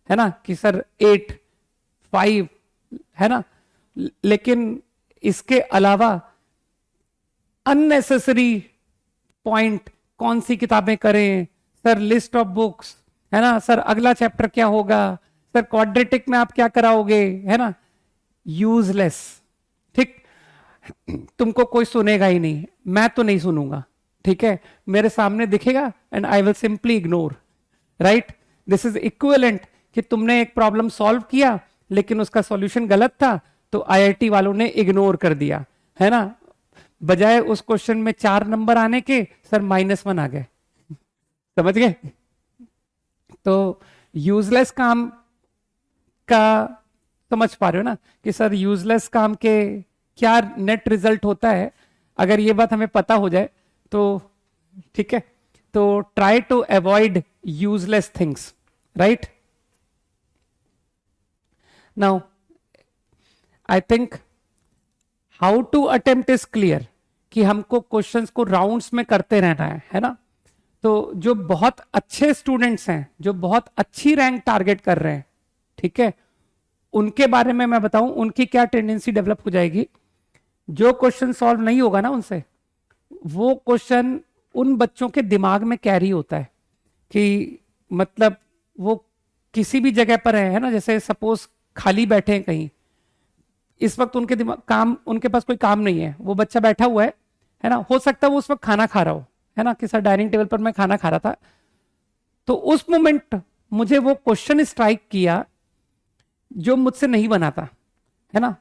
है ना, कि सर 8, 5, है ना। लेकिन इसके अलावा अननेसेसरी पॉइंट, कौन सी किताबें करें सर, लिस्ट ऑफ बुक्स, है ना सर, अगला चैप्टर क्या होगा सर, क्वाड्रेटिक में आप क्या कराओगे, है ना, यूजलेस। ठीक, तुमको कोई सुनेगा ही नहीं, मैं तो नहीं सुनूंगा। ठीक है, मेरे सामने दिखेगा and I will simply ignore, right? This is equivalent कि तुमने एक प्रॉब्लम सॉल्व किया लेकिन उसका सॉल्यूशन गलत था, तो आईआईटी वालों ने इग्नोर कर दिया, है ना, बजाय उस क्वेश्चन में 4 नंबर आने के सर -1 आ गए। समझ गए? तो यूजलेस काम का समझ पा रहे हो ना कि सर यूजलेस काम के क्या नेट रिजल्ट होता है। अगर ये बात हमें पता हो जाए तो ठीक है, तो try to avoid useless things, right? Now I think how to attempt is clear, कि हमको क्वेश्चंस को राउंड्स में करते रहना है ना। तो जो बहुत अच्छे स्टूडेंट्स हैं, जो बहुत अच्छी रैंक टारगेट कर रहे हैं, ठीक है, उनके बारे में मैं बताऊं उनकी क्या टेंडेंसी डेवलप हो जाएगी। जो क्वेश्चन सॉल्व नहीं होगा ना उनसे, वो क्वेश्चन उन बच्चों के दिमाग में कैरी होता है कि मतलब वो किसी भी जगह पर है ना, जैसे सपोज खाली बैठे हैं कहीं, इस वक्त उनके दिमाग काम, उनके पास कोई काम नहीं है, वो बच्चा बैठा हुआ है ना, हो सकता है वो उस वक्त खाना खा रहा हो, है ना, कि सर डाइनिंग टेबल पर मैं खाना खा रहा था, तो उस मोमेंट मुझे वो क्वेश्चन स्ट्राइक किया जो मुझसे नहीं बना था, है ना।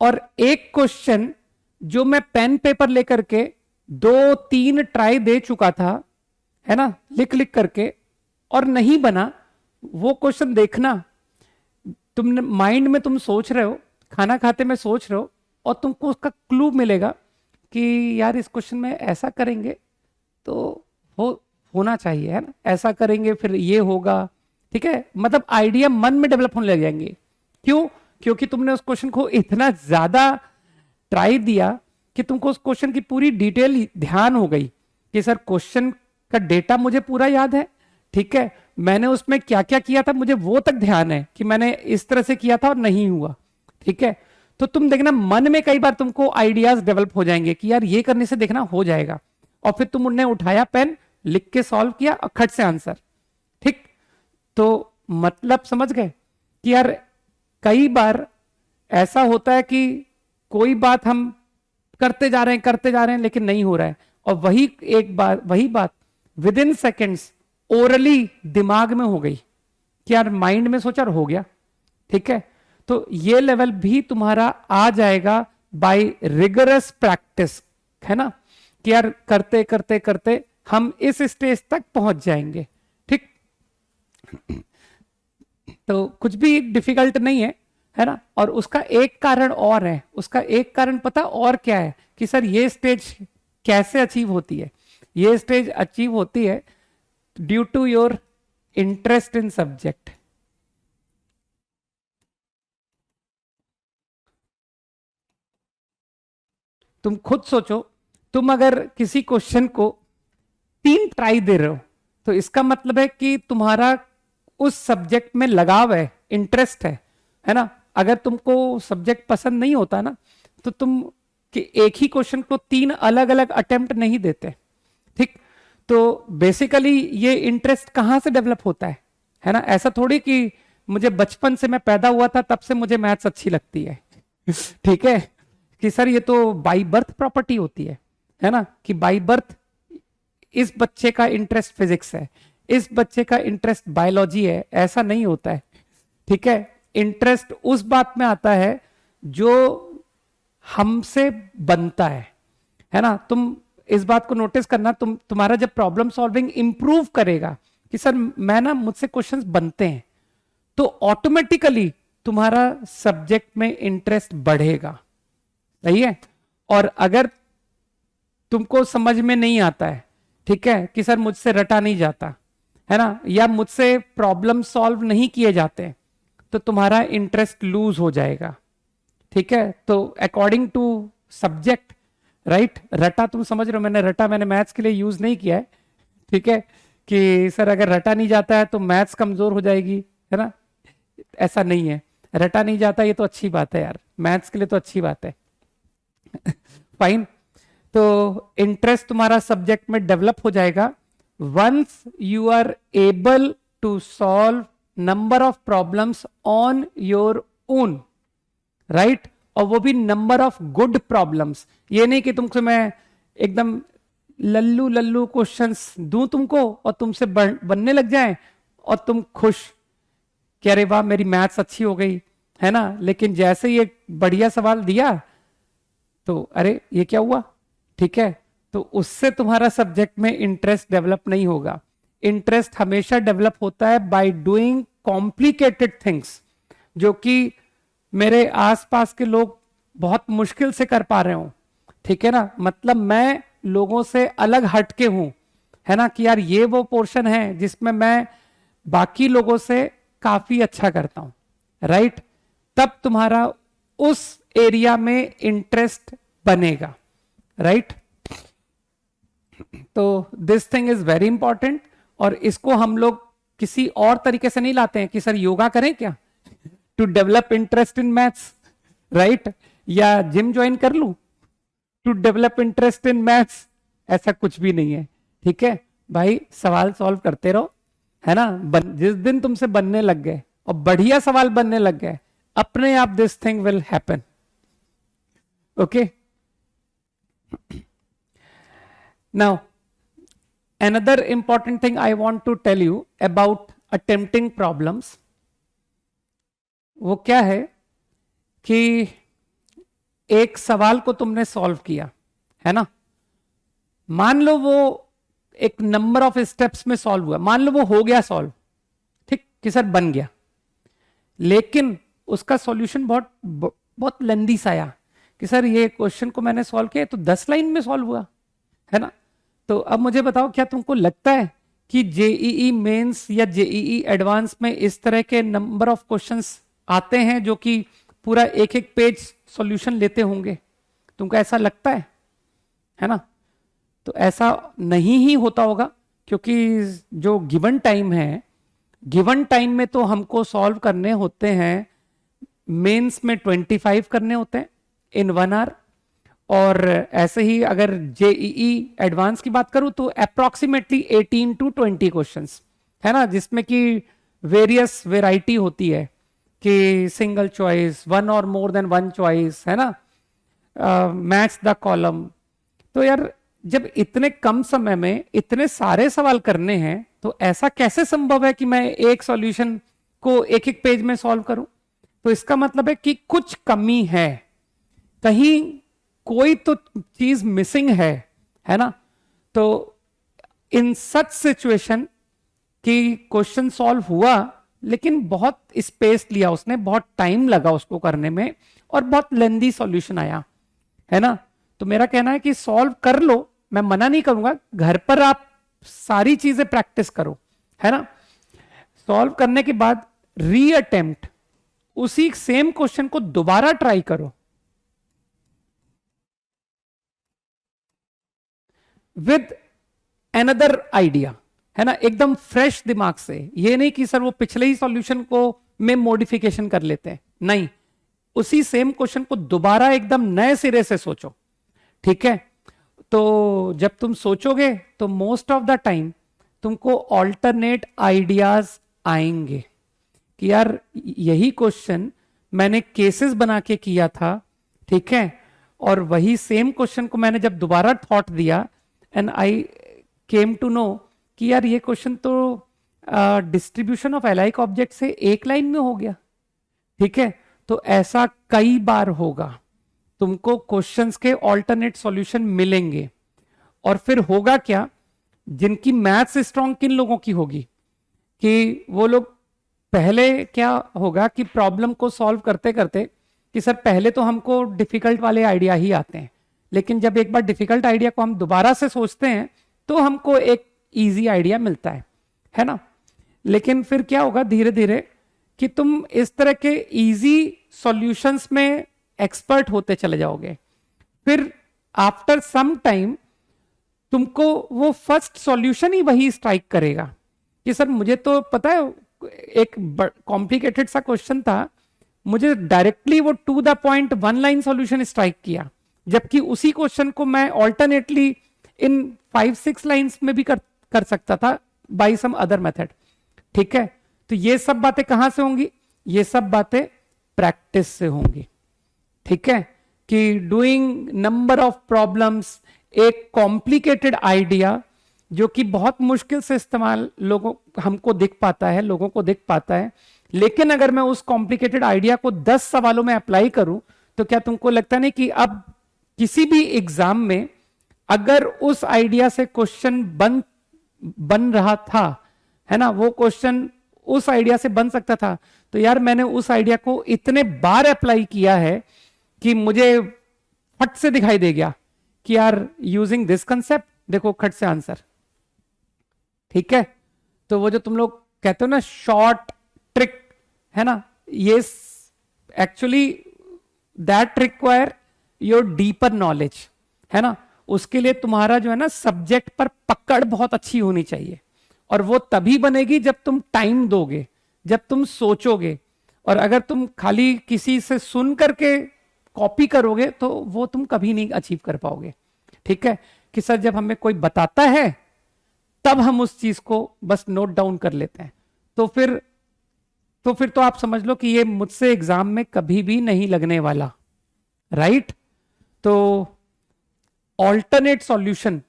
और एक क्वेश्चन जो मैं पेन पेपर लेकर के 2-3 ट्राई दे चुका था, है ना, लिख लिख करके, और नहीं बना, वो क्वेश्चन देखना, तुमने माइंड में तुम सोच रहे हो, खाना खाते में सोच रहे हो, और तुमको उसका क्लू मिलेगा कि यार इस क्वेश्चन में ऐसा करेंगे तो होना चाहिए, है ना, ऐसा करेंगे फिर ये होगा। ठीक है, मतलब आइडिया मन में डेवलप होने लग जाएंगे। क्यों? क्योंकि तुमने उस क्वेश्चन को इतना ज्यादा ट्राई दिया कि तुमको उस क्वेश्चन की पूरी डिटेल ध्यान हो गई कि सर क्वेश्चन का डेटा मुझे पूरा याद है, ठीक है, मैंने उसमें क्या क्या किया था मुझे वो तक ध्यान है कि मैंने इस तरह से किया था और नहीं हुआ। ठीक है, तो तुम देखना मन में कई बार तुमको आइडियाज डेवलप हो जाएंगे कि यार ये करने से देखना हो जाएगा, और फिर तुम उन्हें उठाया, पेन लिख के सॉल्व किया, खट से आंसर। तो मतलब समझ गए कि यार कई बार ऐसा होता है कि कोई बात हम करते जा रहे हैं लेकिन नहीं हो रहा है, और वही बात विद इन सेकेंड्स ओरली दिमाग में हो गई कि यार माइंड में सोचा और हो गया। ठीक है, तो ये लेवल भी तुम्हारा आ जाएगा बाय रिगरस प्रैक्टिस, है ना, कि यार करते करते करते हम इस स्टेज तक पहुंच जाएंगे। ठीक, तो कुछ भी डिफिकल्ट नहीं है ना। और उसका एक कारण और है, उसका एक कारण पता और क्या है कि सर ये स्टेज कैसे अचीव होती है? ये स्टेज अचीव होती है due to your interest in subject. तुम खुद सोचो, तुम अगर किसी क्वेश्चन को 3 ट्राई दे रहे हो तो इसका मतलब है कि तुम्हारा उस सब्जेक्ट में लगाव है, इंटरेस्ट है ना। अगर तुमको सब्जेक्ट पसंद नहीं होता ना तो तुम कि एक ही क्वेश्चन को 3 अलग अलग अटेम्प्ट नहीं देते। ठीक, तो बेसिकली ये इंटरेस्ट कहां से डेवलप होता है ना। ऐसा थोड़ी कि मुझे बचपन से मैं पैदा हुआ था तब से मुझे मैथ्स अच्छी लगती है ठीक है, कि सर ये तो बाई बर्थ प्रॉपर्टी होती है ना, कि बाई बर्थ इस बच्चे का इंटरेस्ट फिजिक्स है, इस बच्चे का इंटरेस्ट बायोलॉजी है, ऐसा नहीं होता है। ठीक है, इंटरेस्ट उस बात में आता है जो हमसे बनता है ना। तुम इस बात को नोटिस करना, तुम्हारा जब प्रॉब्लम सॉल्विंग इंप्रूव करेगा कि सर मैं ना मुझसे क्वेश्चंस बनते हैं, तो ऑटोमेटिकली तुम्हारा सब्जेक्ट में इंटरेस्ट बढ़ेगा। सही है। और अगर तुमको समझ में नहीं आता है, ठीक है, कि सर मुझसे रटा नहीं जाता है ना, या मुझसे प्रॉब्लम सॉल्व नहीं किए जाते, तो तुम्हारा इंटरेस्ट लूज हो जाएगा। ठीक है, तो अकॉर्डिंग टू सब्जेक्ट, राइट, रटा तुम समझ रहे हो, मैंने मैथ्स के लिए यूज नहीं किया है। ठीक है, कि सर अगर रटा नहीं जाता है तो मैथ्स कमजोर हो जाएगी, है ना, ऐसा नहीं है। रटा नहीं जाता ये तो अच्छी बात है यार, मैथ्स के लिए तो अच्छी बात है फाइन। तो इंटरेस्ट तुम्हारा सब्जेक्ट में डेवलप हो जाएगा once you are able to solve number of problems on your own, right, और वो भी नंबर ऑफ गुड प्रॉब्लम्स। ये नहीं कि तुमसे मैं एकदम लल्लू लल्लू क्वेश्चंस दूं तुमको और तुमसे बनने लग जाएं और तुम खुश कि अरे वाह मेरी मैथ्स अच्छी हो गई, है ना, लेकिन जैसे ये बढ़िया सवाल दिया तो अरे ये क्या हुआ। ठीक है, तो उससे तुम्हारा सब्जेक्ट में इंटरेस्ट डेवलप नहीं होगा। इंटरेस्ट हमेशा डेवलप होता है बाय डूइंग कॉम्प्लिकेटेड थिंग्स, जो कि मेरे आसपास के लोग बहुत मुश्किल से कर पा रहे हो। ठीक है ना, मतलब मैं लोगों से अलग हटके हूं, है ना, कि यार ये वो पोर्शन है जिसमें मैं बाकी लोगों से काफी अच्छा करता हूं, राइट, तब तुम्हारा उस एरिया में इंटरेस्ट बनेगा, राइट। तो this thing is very important, और इसको हम लोग किसी और तरीके से नहीं लाते हैं कि सर योगा करें क्या to develop interest in maths, right, या जिम ज्वाइन कर लूं to develop interest in maths, ऐसा कुछ भी नहीं है। ठीक है भाई, सवाल सॉल्व करते रहो, है ना। जिस दिन तुमसे बनने लग गए और बढ़िया सवाल बनने लग गए, अपने आप this thing will happen. Okay, now another important thing I want to tell you about attempting problems, वो क्या है कि एक सवाल को तुमने सॉल्व किया, है ना, मान लो वो एक नंबर ऑफ स्टेप्स में सॉल्व हुआ, मान लो वो हो गया सॉल्व, ठीक, कि सर बन गया, लेकिन उसका सॉल्यूशन बहुत लेंदी सा आया कि सर ये क्वेश्चन को मैंने सॉल्व किया तो 10 लाइन में सॉल्व हुआ, है ना। तो अब मुझे बताओ, क्या तुमको लगता है कि जेईई मेंस या जेईई एडवांस में इस तरह के नंबर ऑफ क्वेश्चंस आते हैं जो कि पूरा एक एक पेज सॉल्यूशन लेते होंगे? तुमको ऐसा लगता है ना। तो ऐसा नहीं ही होता होगा, क्योंकि जो गिवन टाइम है, गिवन टाइम में तो हमको सॉल्व करने होते हैं, मेंस में 25 करने होते हैं इन 1 आवर, और ऐसे ही अगर जेईई एडवांस की बात करूं तो अप्रोक्सीमेटली 18 to 20 क्वेश्चंस, है ना, जिसमें कि वेरियस वेराइटी होती है कि सिंगल चॉइस, वन और मोर देन वन चॉइस, है ना, मैच द कॉलम। तो यार जब इतने कम समय में इतने सारे सवाल करने हैं तो ऐसा कैसे संभव है कि मैं एक सॉल्यूशन को एक एक पेज में सॉल्व करूं? तो इसका मतलब है कि कुछ कमी है, कहीं कोई तो चीज मिसिंग है ना। तो इन सच सिचुएशन कि क्वेश्चन सॉल्व हुआ लेकिन बहुत स्पेस लिया उसने, बहुत टाइम लगा उसको करने में और बहुत लेंदी सॉल्यूशन आया, है ना। तो मेरा कहना है कि सॉल्व कर लो, मैं मना नहीं करूंगा, घर पर आप सारी चीजें प्रैक्टिस करो, है ना। सॉल्व करने के बाद री अटेम्प्ट, उसी सेम क्वेश्चन को दोबारा ट्राई करो विद एनदर आइडिया, है ना, एकदम फ्रेश दिमाग से। ये नहीं कि सर वो पिछले ही सॉल्यूशन को में मॉडिफिकेशन कर लेते हैं, नहीं, उसी सेम क्वेश्चन को दोबारा एकदम नए सिरे से सोचो, ठीक है। तो जब तुम सोचोगे तो मोस्ट ऑफ द टाइम तुमको ऑल्टरनेट आइडियाज आएंगे कि यार यही क्वेश्चन मैंने केसेस बना के किया था, ठीक है, और वही सेम क्वेश्चन को मैंने जब दोबारा थॉट दिया and I came to know कि यार ये क्वेश्चन तो डिस्ट्रीब्यूशन ऑफ एलाइक ऑब्जेक्ट से एक लाइन में हो गया, ठीक है। तो ऐसा कई बार होगा, तुमको क्वेश्चंस के ऑल्टरनेट सॉल्यूशन मिलेंगे। और फिर होगा क्या, जिनकी मैथ्स स्ट्रांग किन लोगों की होगी कि वो लोग पहले क्या होगा कि प्रॉब्लम को सॉल्व करते करते कि सर पहले तो हमको डिफिकल्ट वाले आइडिया ही आते हैं, लेकिन जब एक बार डिफिकल्ट आइडिया को हम दोबारा से सोचते हैं तो हमको एक इजी आइडिया मिलता है ना। लेकिन फिर क्या होगा धीरे धीरे कि तुम इस तरह के इजी सॉल्यूशंस में एक्सपर्ट होते चले जाओगे। फिर आफ्टर सम टाइम तुमको वो फर्स्ट सॉल्यूशन ही वही स्ट्राइक करेगा कि सर मुझे तो पता है एक कॉम्प्लिकेटेड सा क्वेश्चन था, मुझे डायरेक्टली वो to the point one line solution strike किया, जबकि उसी क्वेश्चन को मैं ऑल्टरनेटली इन 5-6 लाइंस में भी कर सकता था बाय सम अदर मेथड, ठीक है। तो ये सब बातें कहां से होंगी? ये सब बातें प्रैक्टिस से होंगी, ठीक है। कि डूइंग नंबर ऑफ प्रॉब्लम्स, एक कॉम्प्लिकेटेड आइडिया जो कि बहुत मुश्किल से इस्तेमाल लोगों हमको दिख पाता है, लोगों को दिख पाता है, लेकिन अगर मैं उस कॉम्प्लिकेटेड आइडिया को 10 सवालों में अप्लाई करूं तो क्या तुमको लगता नहीं कि अब किसी भी एग्जाम में अगर उस आइडिया से क्वेश्चन बन रहा था, है ना, वो क्वेश्चन उस आइडिया से बन सकता था, तो यार मैंने उस आइडिया को इतने बार अप्लाई किया है कि मुझे फट से दिखाई दे गया कि यार यूजिंग दिस कंसेप्ट, देखो खट से आंसर, ठीक है। तो वो जो तुम लोग कहते हो ना शॉर्ट ट्रिक, है ना, ये actually that require your deeper knowledge, है ना। उसके लिए तुम्हारा जो है ना सब्जेक्ट पर पकड़ बहुत अच्छी होनी चाहिए, और वो तभी बनेगी जब तुम टाइम दोगे, जब तुम सोचोगे। और अगर तुम खाली किसी से सुन करके कॉपी करोगे तो वो तुम कभी नहीं अचीव कर पाओगे, ठीक है। कि सर जब हमें कोई बताता है तब हम उस चीज को बस नोट डाउन कर लेते हैं, तो फिर तो आप समझ लो कि ये मुझसे एग्जाम में कभी भी नहीं लगने वाला, राइट। तो ऑल्टरनेट सॉल्यूशन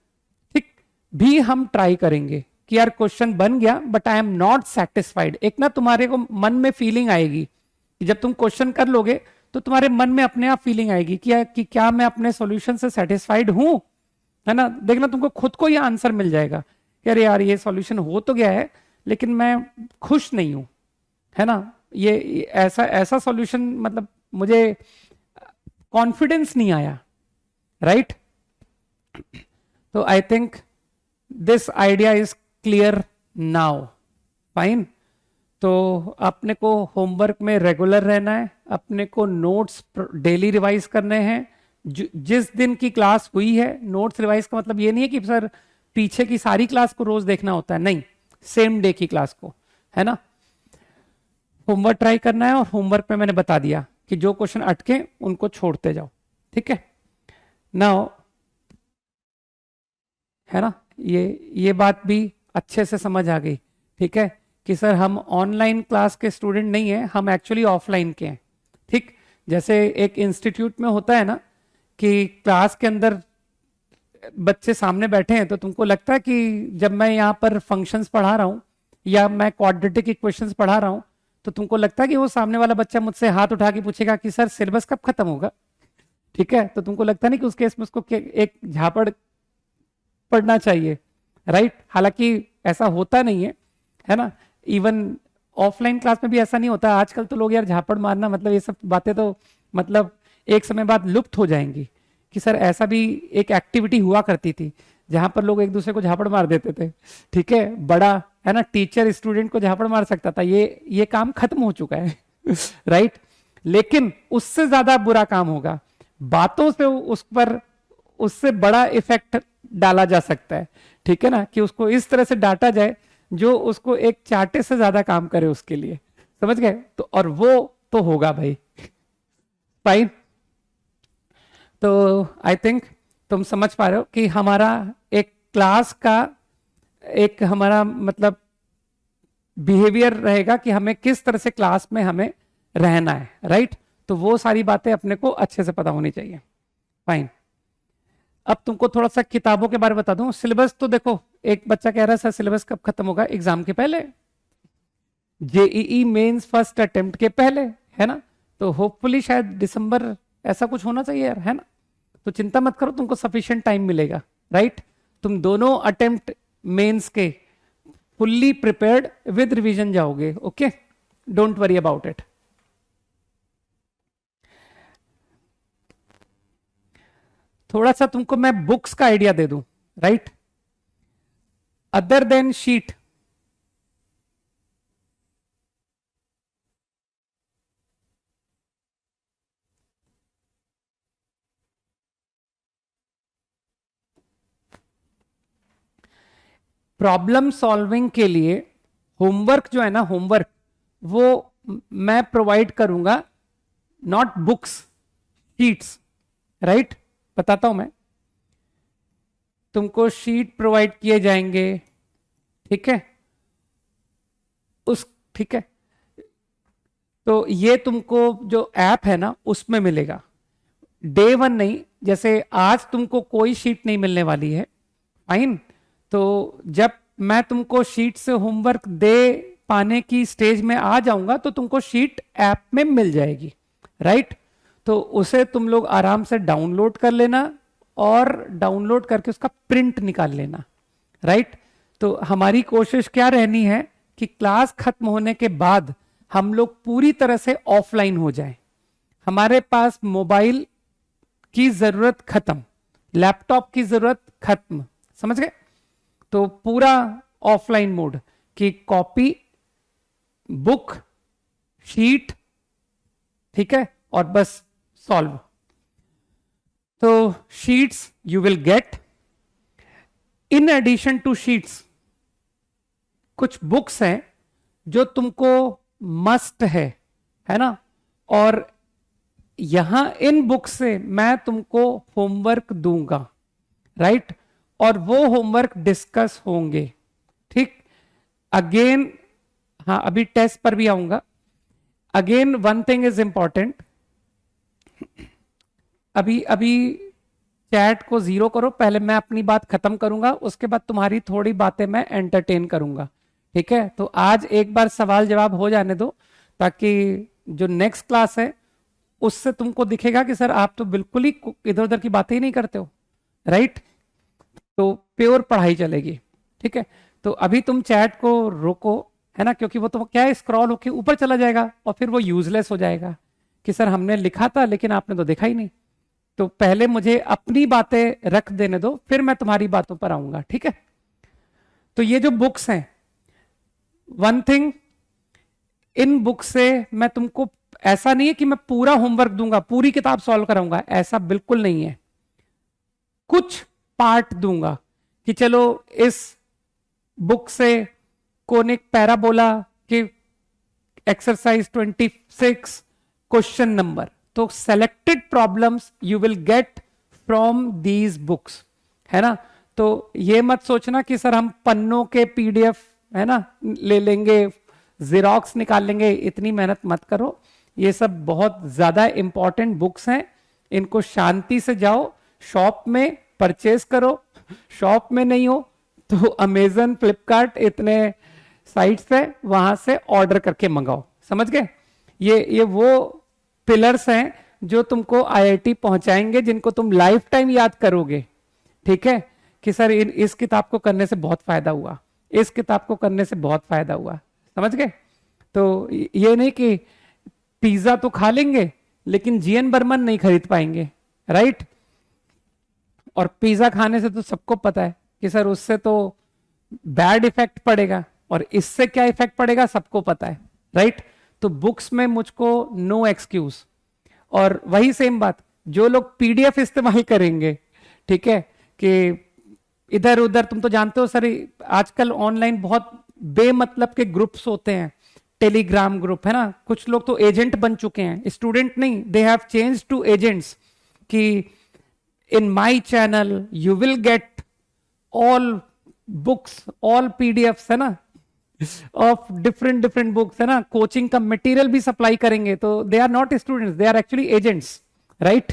ठीक भी हम ट्राई करेंगे कि यार क्वेश्चन बन गया but I am not satisfied. एक ना तुम्हारे को मन में फीलिंग आएगी कि जब तुम क्वेश्चन कर लोगे तो तुम्हारे मन में अपने आप फीलिंग आएगी कि क्या मैं अपने सॉल्यूशन से सेटिस्फाइड हूं, है ना। देखना तुमको खुद को यह आंसर मिल जाएगा कि अरे यार ये सॉल्यूशन हो तो गया है लेकिन मैं खुश नहीं हूं, है ना। ये ऐसा सॉल्यूशन मतलब मुझे कॉन्फिडेंस नहीं आया, राइट। तो I think this idea is clear now, fine. तो अपने को होमवर्क में रेगुलर रहना है, अपने को नोट्स डेली रिवाइज करने हैं। जिस दिन की क्लास हुई है, नोट्स रिवाइज का मतलब ये नहीं है कि सर पीछे की सारी क्लास को रोज देखना होता है, नहीं, सेम डे की क्लास को, है ना। होमवर्क ट्राई करना है, और होमवर्क में मैंने बता दिया कि जो क्वेश्चन अटके उनको छोड़ते जाओ, ठीक है। नाउ, है ना, ये बात भी अच्छे से समझ आ गई, ठीक है, कि सर हम ऑनलाइन क्लास के स्टूडेंट नहीं है, हम एक्चुअली ऑफलाइन के हैं। ठीक, जैसे एक इंस्टीट्यूट में होता है ना कि क्लास के अंदर बच्चे सामने बैठे हैं, तो तुमको लगता है कि जब मैं यहाँ पर फंक्शंस पढ़ा रहा हूँ या मैं क्वाड्रेटिक इक्वेशंस पढ़ा रहा हूँ, तो तुमको लगता है कि वो सामने वाला बच्चा मुझसे हाथ उठा के पूछेगा कि सर सिलेबस कब खत्म होगा? ठीक है, तो तुमको लगता नहीं कि उस केस में उसको एक झापड़ पढ़ना चाहिए, राइट? हालांकि ऐसा होता नहीं है ना? इवन ऑफलाइन क्लास में भी ऐसा नहीं होता। आजकल तो लोग यार झापड़ मारना मतलब ये सब बातें तो मतलब एक समय बाद लुप्त हो जाएंगी कि सर ऐसा भी एक एक्टिविटी हुआ करती थी जहां पर लोग एक दूसरे को झापड़ मार देते थे। ठीक है, बड़ा है ना, टीचर स्टूडेंट को झापड़ मार सकता था, ये काम खत्म हो चुका है राइट? लेकिन उससे ज्यादा बुरा काम होगा, बातों से उस पर उससे बड़ा इफेक्ट डाला जा सकता है। ठीक है ना, कि उसको इस तरह से डांटा जाए जो उसको एक चाटे से ज्यादा काम करे उसके लिए, समझ गए? तो और वो तो होगा भाई, फाइन। तो आई थिंक तुम समझ पा रहे हो कि हमारा एक क्लास का एक हमारा मतलब बिहेवियर रहेगा कि हमें किस तरह से क्लास में हमें रहना है, राइट? तो वो सारी बातें अपने को अच्छे से पता होनी चाहिए, फाइन। अब तुमको थोड़ा सा किताबों के बारे में बता दूं। सिलेबस तो देखो, एक बच्चा कह रहा है सर सिलेबस कब खत्म होगा? एग्जाम के पहले, जेईई मेंस फर्स्ट अटेम्प्ट के पहले, है ना? तो होपफुली शायद दिसंबर ऐसा कुछ होना चाहिए यार, है ना? तो चिंता मत करो, तुमको सफिशिएंट टाइम मिलेगा, राइट? तुम दोनों अटेम्प्ट मेंस के फुल्ली प्रिपेयर्ड विद रिवीजन जाओगे, okay? Don't worry about it. थोड़ा सा तुमको मैं बुक्स का आइडिया दे दूं, right? Other than sheet, problem solving के लिए होमवर्क जो है ना, होमवर्क वो मैं प्रोवाइड करूंगा, नॉट बुक्स, शीट्स, राइट? बताता हूं मैं तुमको, शीट प्रोवाइड किए जाएंगे, ठीक है? ठीक है, तो ये तुमको जो ऐप है ना उसमें मिलेगा, डे वन नहीं। जैसे आज तुमको कोई शीट नहीं मिलने वाली है, फाइन? तो जब मैं तुमको शीट से होमवर्क दे पाने की स्टेज में आ जाऊंगा तो तुमको शीट ऐप में मिल जाएगी, राइट? तो उसे तुम लोग आराम से डाउनलोड कर लेना और डाउनलोड करके उसका प्रिंट निकाल लेना, राइट? तो हमारी कोशिश क्या रहनी है कि क्लास खत्म होने के बाद हम लोग पूरी तरह से ऑफलाइन हो जाएं। हमारे पास मोबाइल की जरूरत खत्म, लैपटॉप की जरूरत खत्म, समझ गए? तो पूरा ऑफलाइन मोड की कॉपी, बुक, शीट, ठीक है, और बस सॉल्व। तो sheets you will get, in addition to sheets कुछ बुक्स हैं जो तुमको मस्ट है ना? और यहां इन बुक से मैं तुमको होमवर्क दूंगा, राइट? और वो होमवर्क डिस्कस होंगे, ठीक? अगेन, हाँ अभी टेस्ट पर भी आऊंगा। Again one thing is important, अभी अभी चैट को जीरो करो, पहले मैं अपनी बात खत्म करूंगा, उसके बाद तुम्हारी थोड़ी बातें मैं एंटरटेन करूंगा, ठीक है? तो आज एक बार सवाल जवाब हो जाने दो, ताकि जो नेक्स्ट क्लास है उससे तुमको दिखेगा कि सर आप तो बिल्कुल ही इधर उधर की बातें ही नहीं करते हो, राइट? तो प्योर पढ़ाई चलेगी, ठीक है? तो अभी तुम चैट को रोको, है ना? क्योंकि वो तो क्या है, स्क्रॉल होके ऊपर चला जाएगा और फिर वो यूजलेस हो जाएगा कि सर हमने लिखा था लेकिन आपने तो देखा ही नहीं। तो पहले मुझे अपनी बातें रख देने दो, फिर मैं तुम्हारी बातों पर आऊंगा, ठीक है? तो ये जो बुक्स हैं, वन थिंग, इन बुक से मैं तुमको, ऐसा नहीं है कि मैं पूरा होमवर्क दूंगा, पूरी किताब सॉल्व कराऊंगा, ऐसा बिल्कुल नहीं है। कुछ पार्ट दूंगा कि चलो इस बुक से कोनिक पैराबोला के एक्सरसाइज 26 क्वेश्चन नंबर, तो selected problems you will get from these books, है ना? तो ये मत सोचना कि सर हम पन्नों के पीडीएफ है ना, ले लेंगे, जेरोक्स निकाल लेंगे, इतनी मेहनत मत करो। ये सब बहुत ज्यादा इंपॉर्टेंट बुक्स हैं, इनको शांति से जाओ शॉप में परचेज करो, शॉप में नहीं हो तो अमेजन, फ्लिपकार्ट, इतने साइट्स है, वहां से ऑर्डर करके मंगाओ। समझ गए? ये वो पिलर्स हैं जो तुमको आईआईटी पहुंचाएंगे, जिनको तुम लाइफ टाइम याद करोगे। ठीक है कि सर इस किताब को करने से बहुत फायदा हुआ, इस किताब को करने से बहुत फायदा हुआ। समझ गए? तो ये नहीं कि पिज्जा तो खा लेंगे लेकिन जीएन बर्मन नहीं खरीद पाएंगे, राइट? और पिज्जा खाने से तो सबको पता है कि सर उससे तो बैड इफेक्ट पड़ेगा, और इससे क्या इफेक्ट पड़ेगा सबको पता है, राइट? तो बुक्स में मुझको नो एक्सक्यूज। और वही सेम बात, जो लोग पीडीएफ इस्तेमाल करेंगे, ठीक है, कि इधर उधर, तुम तो जानते हो सर आजकल ऑनलाइन बहुत बेमतलब के ग्रुप्स होते हैं, टेलीग्राम ग्रुप है ना, कुछ लोग तो एजेंट बन चुके हैं, स्टूडेंट नहीं, they have change to agents, कि in my channel you will get all books, all PDF, है ना, ऑफ डिफरेंट डिफरेंट बुक्स, है ना, कोचिंग का मटेरियल भी सप्लाई करेंगे। तो they are not students, they are actually agents, right?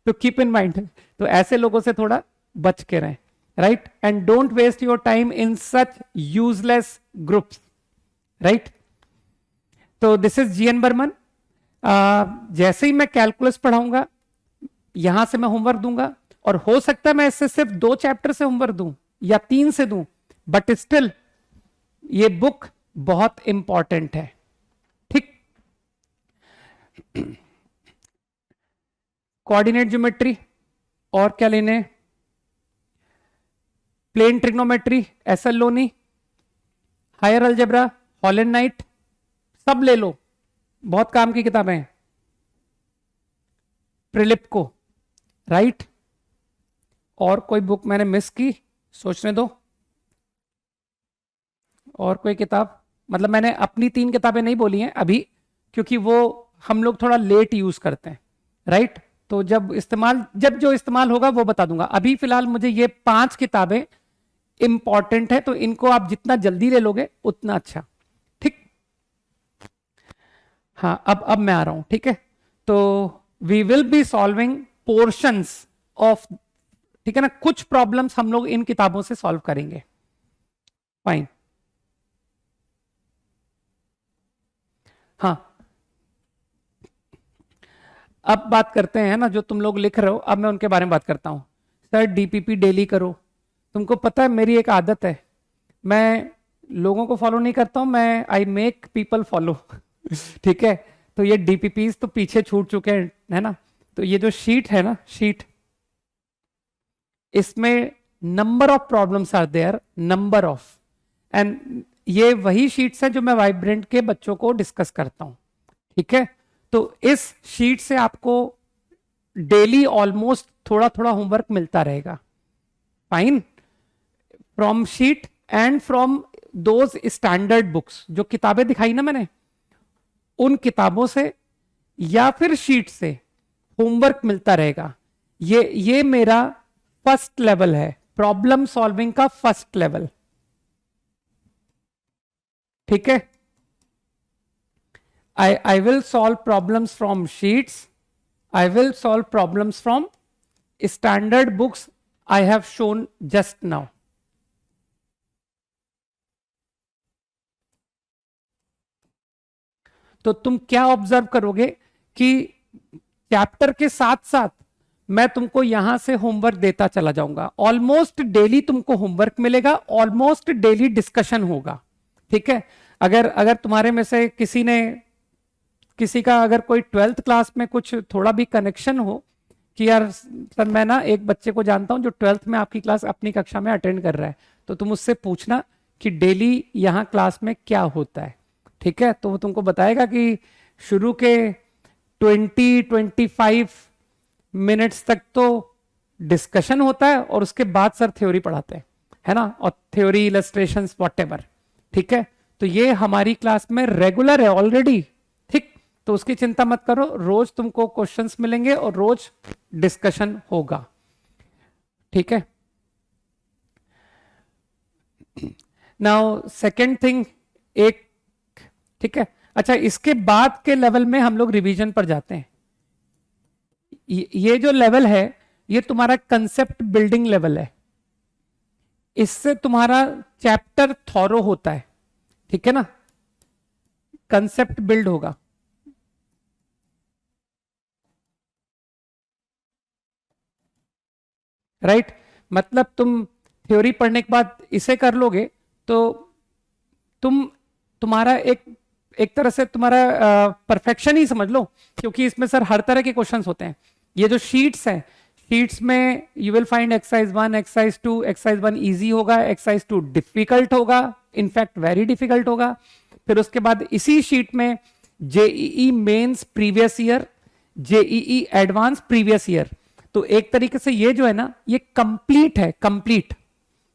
तो कीप इन माइंड, तो ऐसे लोगों से थोड़ा बच के रहें, right? And don't waste your time in such useless groups, right? तो दिस इज जीएन बर्मन। जैसे ही मैं कैलकुलस पढ़ाऊंगा, यहां से मैं होमवर्क दूंगा, और हो सकता है मैं इससे सिर्फ 2 चैप्टर से होमवर्क दूं या 3 से दूं, बट स्टिल ये बुक बहुत इंपॉर्टेंट है, ठीक? कोऑर्डिनेट ज्योमेट्री, और क्या लेने, plane trigonometry, SL Loney, higher algebra, Hall and Knight, सब ले लो, बहुत काम की किताबें हैं। प्रिलिप को, राइट? और कोई बुक मैंने मिस की, सोचने दो, और कोई किताब, मतलब मैंने अपनी 3 किताबें नहीं बोली हैं अभी, क्योंकि वो हम लोग थोड़ा लेट यूज करते हैं, राइट? तो जब जो इस्तेमाल होगा वो बता दूंगा। अभी फिलहाल मुझे ये 5 किताबें इंपॉर्टेंट है, तो इनको आप जितना जल्दी ले लोगे उतना अच्छा, ठीक? हाँ, अब मैं आ रहा हूं, ठीक है? तो we will be solving portions of, ठीक है ना, कुछ प्रॉब्लम्स हम लोग इन किताबों से सॉल्व करेंगे, फाइन। हाँ, अब बात करते हैं ना, जो तुम लोग लिख रहे हो, अब मैं उनके बारे में बात करता हूं। सर डीपीपी डेली करो, तुमको पता है मेरी एक आदत है, मैं लोगों को फॉलो नहीं करता हूं, मैं आई मेक पीपल फॉलो, ठीक है? तो ये डीपीपीज तो पीछे छूट चुके हैं, है ना? तो ये जो शीट है ना, शीट, इसमें number of problems are there, number of, and ये वही शीट्स है जो मैं वाइब्रेंट के बच्चों को डिस्कस करता हूं, ठीक है? तो इस शीट से आपको डेली ऑलमोस्ट थोड़ा थोड़ा होमवर्क मिलता रहेगा, fine, from sheet and from those standard books, जो किताबें दिखाई ना मैंने, उन किताबों से या फिर शीट से होमवर्क मिलता रहेगा। ये मेरा फर्स्ट लेवल है, प्रॉब्लम सॉल्विंग का फर्स्ट लेवल, ठीक है? I will solve problems from sheets. I will solve problems from standard books I have shown just now. तो तुम क्या ऑब्जर्व करोगे कि चैप्टर के साथ साथ मैं तुमको यहां से होमवर्क देता चला जाऊंगा, ऑलमोस्ट डेली तुमको होमवर्क मिलेगा, ऑलमोस्ट डेली डिस्कशन होगा, ठीक है? अगर तुम्हारे में से किसी का अगर कोई 12th क्लास में कुछ थोड़ा भी कनेक्शन हो कि यार सर मैं ना एक बच्चे को जानता हूं जो 12th में आपकी क्लास अपनी कक्षा में अटेंड कर रहा है, तो तुम उससे पूछना कि डेली यहां क्लास में क्या होता है, ठीक है? तो वो तुमको बताएगा कि शुरू के 20-25 मिनट्स तक तो डिस्कशन होता है, और उसके बाद सर थ्योरी पढ़ाते हैं, है ना, और थ्योरी, इलस्ट्रेशंस, व्हाटएवर, ठीक है? तो ये हमारी क्लास में रेगुलर है ऑलरेडी, ठीक? तो उसकी चिंता मत करो, रोज तुमको क्वेश्चंस मिलेंगे और रोज डिस्कशन होगा, ठीक है? नाउ सेकेंड थिंग, एक, ठीक है, अच्छा इसके बाद के लेवल में हम लोग रिवीजन पर जाते हैं। ये जो लेवल है ये तुम्हारा कंसेप्ट बिल्डिंग लेवल है, इससे तुम्हारा चैप्टर थॉरो होता है, ठीक है ना, कंसेप्ट बिल्ड होगा। राइट मतलब तुम थ्योरी पढ़ने के बाद इसे कर लोगे तो तुम्हारा एक तरह से तुम्हारा परफेक्शन ही समझ लो, क्योंकि इसमें सर हर तरह के क्वेश्चंस होते हैं। ये जो शीट्स हैं, शीट्स में you will find exercise 1, exercise 2, exercise 1 easy होगा, एक्सरसाइज 2 डिफिकल्ट होगा, इनफैक्ट वेरी डिफिकल्ट होगा। फिर उसके बाद इसी शीट में JEE Mains previous year, JEE advance previous year. तो एक तरीके से ये जो है ना ये कंप्लीट है, कंप्लीट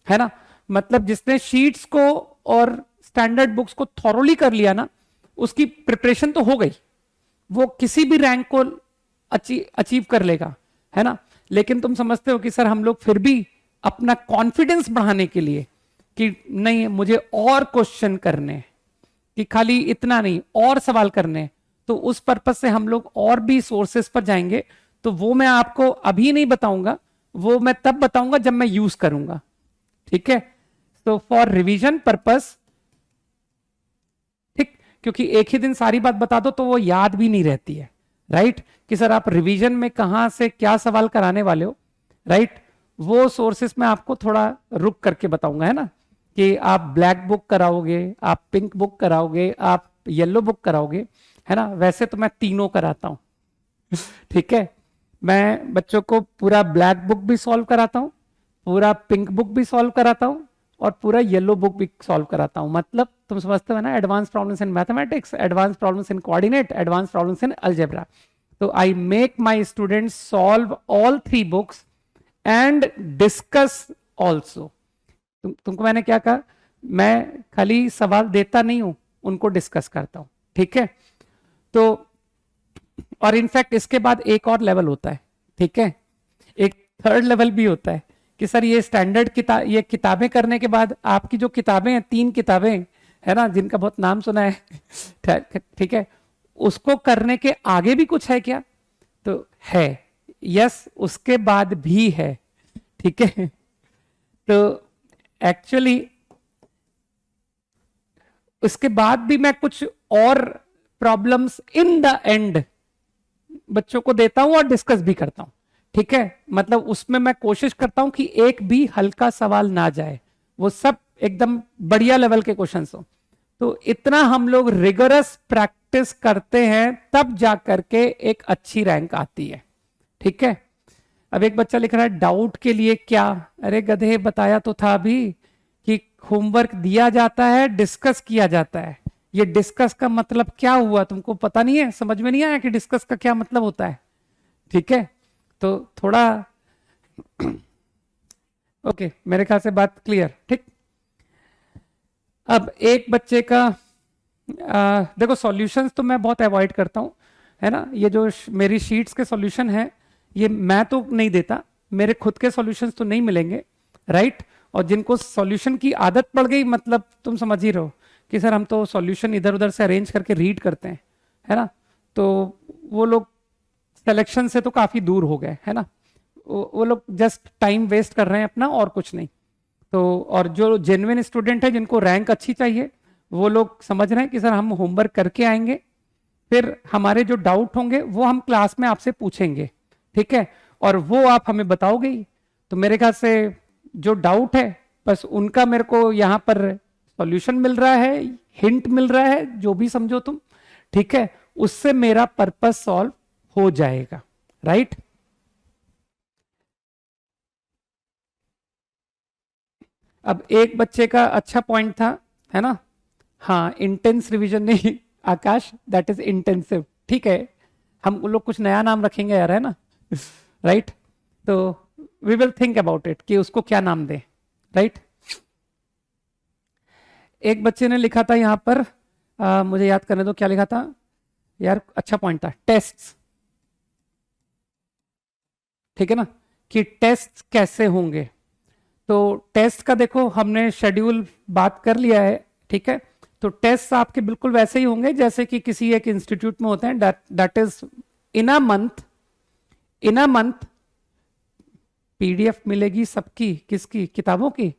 है ना, मतलब जिसने शीट्स को और स्टैंडर्ड बुक्स को थॉरोली कर लिया ना उसकी प्रिपरेशन तो हो गई, वो किसी भी रैंक को अचीव कर लेगा, है ना। लेकिन तुम समझते हो कि सर हम लोग फिर भी अपना कॉन्फिडेंस बढ़ाने के लिए कि नहीं मुझे और क्वेश्चन करने हैं, कि खाली इतना नहीं और सवाल करने हैं, तो उस पर्पज से हम लोग और भी सोर्सेस पर जाएंगे। तो वो मैं आपको अभी नहीं बताऊंगा, वो मैं तब बताऊंगा जब मैं यूज करूंगा, ठीक है। तो फॉर रिवीजन पर्पस, ठीक, क्योंकि एक ही दिन सारी बात बता दो तो वो याद भी नहीं रहती है, राइट, कि सर आप रिवीजन में कहां से क्या सवाल कराने वाले हो, राइट। वो सोर्सेस में आपको थोड़ा रुक करके बताऊंगा, है ना, कि आप ब्लैक बुक कराओगे, आप पिंक बुक कराओगे, आप येलो बुक कराओगे, है ना। वैसे तो मैं तीनों कराता हूं ठीक है, मैं बच्चों को पूरा ब्लैक बुक भी सॉल्व कराता हूं, पूरा पिंक बुक भी सॉल्व कराता हूं और पूरा येलो बुक भी सॉल्व कराता हूं। मतलब तुम समझते हो ना, advance problems in mathematics, advance problems in coordinate, advance problems in algebra. तो I make my students solve all 3 books and discuss also. तुमको मैंने क्या कहा, मैं खाली सवाल देता नहीं हूं, उनको डिस्कस करता हूं, ठीक है। तो और इनफैक्ट इसके बाद एक और लेवल होता है, ठीक है, एक थर्ड लेवल भी होता है कि सर ये स्टैंडर्ड ये किताबें करने के बाद आपकी जो किताबें हैं, 3 किताबें है ना जिनका बहुत नाम सुना है ठीक है, उसको करने के आगे भी कुछ है क्या, तो है, यस उसके बाद भी है, ठीक है। तो एक्चुअली उसके बाद भी मैं कुछ और प्रॉब्लम्स इन द एंड बच्चों को देता हूं और डिस्कस भी करता हूं, ठीक है। मतलब उसमें मैं कोशिश करता हूं कि एक भी हल्का सवाल ना जाए, वो सब एकदम बढ़िया लेवल के क्वेश्चंस हो। तो इतना हम लोग रिगरस प्रैक्टिस करते हैं तब जा करके एक अच्छी रैंक आती है, ठीक है। अब एक बच्चा लिख रहा है डाउट के लिए क्या, अरे गधे बताया तो था अभी कि होमवर्क दिया जाता है, डिस्कस किया जाता है। ये डिस्कस का मतलब क्या हुआ तुमको पता नहीं है, समझ में नहीं आया कि डिस्कस का क्या मतलब होता है, ठीक है। तो थोड़ा ओके, मेरे ख्याल से बात क्लियर, ठीक। अब एक बच्चे का देखो सॉल्यूशंस तो मैं बहुत अवॉइड करता हूं, है ना। ये जो मेरी शीट्स के सॉल्यूशन है ये मैं तो नहीं देता, मेरे खुद के सॉल्यूशंस तो नहीं मिलेंगे, राइट। और जिनको सॉल्यूशन की आदत पड़ गई, मतलब तुम समझ ही रहो कि सर हम तो सॉल्यूशन इधर उधर से अरेंज करके रीड करते हैं, है ना, तो वो लोग सिलेक्शन से तो काफी दूर हो गए, है ना। वो लोग जस्ट टाइम वेस्ट कर रहे हैं अपना और कुछ नहीं। तो और जो जेन्युइन स्टूडेंट है जिनको रैंक अच्छी चाहिए, वो लोग समझ रहे हैं कि सर हम होमवर्क करके आएंगे, फिर हमारे जो डाउट होंगे वो हम क्लास में आपसे पूछेंगे, ठीक है, और वो आप हमें बताओगे ही। तो मेरे ख्याल से जो डाउट है बस उनका मेरे को यहाँ पर सॉल्यूशन मिल रहा है, हिंट मिल रहा है, जो भी समझो तुम, ठीक है, उससे मेरा पर्पस सॉल्व हो जाएगा, राइट। अब एक बच्चे का अच्छा पॉइंट था, है ना, हाँ इंटेंस रिवीजन नहीं आकाश, दैट इज इंटेंसिव, ठीक है, हम लोग कुछ नया नाम रखेंगे यार, है ना राइट। तो we will think about it कि उसको क्या नाम दे, राइट। एक बच्चे ने लिखा था यहां पर मुझे याद करने दो क्या लिखा था यार, अच्छा पॉइंट था, टेस्ट, ठीक है ना, कि टेस्ट कैसे होंगे। तो टेस्ट का देखो हमने शेड्यूल बात कर लिया है, ठीक है। तो टेस्ट आपके बिल्कुल वैसे ही होंगे जैसे कि किसी एक इंस्टीट्यूट में होते हैं, that is in a month, in a month PDF मिलेगी सबकी, किसकी, किताबों की,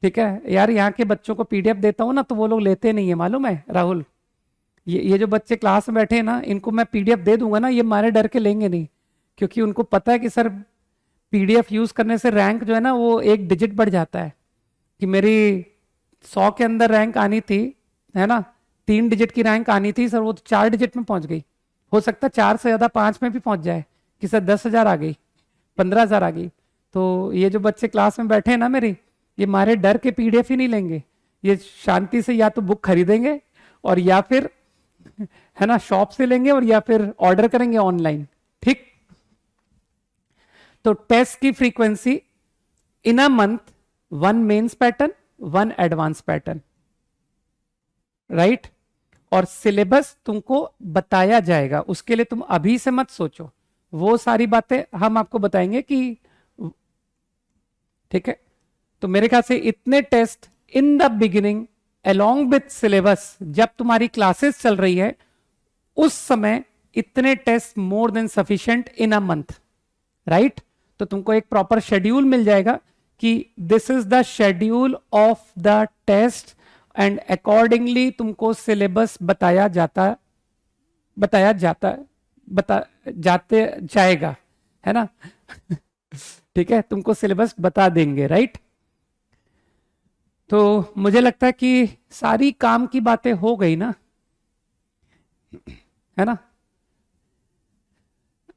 ठीक है। यार यहाँ के बच्चों को पीडीएफ देता हूँ ना तो वो लोग लेते नहीं है, मालूम है राहुल। ये जो बच्चे क्लास में बैठे हैं ना, इनको मैं पीडीएफ दे दूंगा ना, ये मारे डर के लेंगे नहीं, क्योंकि उनको पता है कि सर पीडीएफ यूज करने से रैंक जो है ना वो एक डिजिट बढ़ जाता है। कि मेरी 100 के अंदर रैंक आनी थी, है ना, 3 डिजिट की रैंक आनी थी सर, वो तो 4 डिजिट में पहुंच गई। हो सकता है 4 से ज्यादा 5 में भी पहुंच जाए कि सर 10,000 आ गई, 15,000 आ गई। तो ये जो बच्चे क्लास में बैठे हैं ना मेरी, ये मारे डर के पीडीएफ ही नहीं लेंगे, ये शांति से या तो बुक खरीदेंगे और या फिर, है ना, शॉप से लेंगे और या फिर ऑर्डर करेंगे ऑनलाइन, ठीक। तो टेस्ट की frequency in a month 1 Mains pattern 1 advance pattern, right. और सिलेबस तुमको बताया जाएगा, उसके लिए तुम अभी से मत सोचो, वो सारी बातें हम आपको बताएंगे कि, ठीक है। तो मेरे ख्याल से इतने test in the beginning along with syllabus, जब तुम्हारी क्लासेस चल रही है उस समय इतने test more than sufficient in a month, right. तो तुमको एक प्रॉपर शेड्यूल मिल जाएगा कि this is the schedule of the test and accordingly तुमको सिलेबस बताया जाता जाते जाएगा, है ना। ठीक है, तुमको सिलेबस बता देंगे, राइट। तो मुझे लगता है कि सारी काम की बातें हो गई ना, है ना।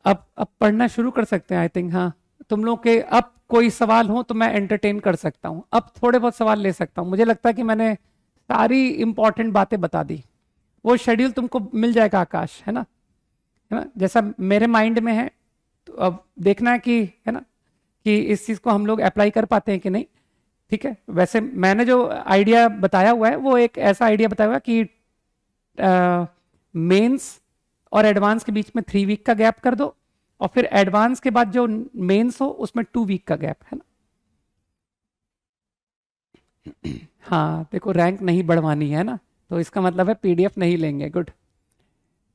अब पढ़ना शुरू कर सकते हैं आई थिंक। हाँ, तुम लोग के अब कोई सवाल हो तो मैं एंटरटेन कर सकता हूं, अब थोड़े बहुत सवाल ले सकता हूं। मुझे लगता है कि मैंने सारी इंपॉर्टेंट बातें बता दी। वो शेड्यूल तुमको मिल जाएगा आकाश, है ना, जैसा मेरे माइंड में है। तो अब देखना है कि, है ना, कि इस चीज को हम लोग अप्लाई कर पाते हैं कि नहीं, ठीक है। वैसे मैंने जो आइडिया बताया हुआ है वो एक ऐसा आइडिया बताया हुआ है कि मेंस और एडवांस के बीच में 3 वीक का गैप कर दो, और फिर एडवांस के बाद जो मेंस हो उसमें 2 वीक का गैप, है ना। हाँ देखो, रैंक नहीं बढ़वानी है ना, तो इसका मतलब है पीडीएफ नहीं लेंगे। Good,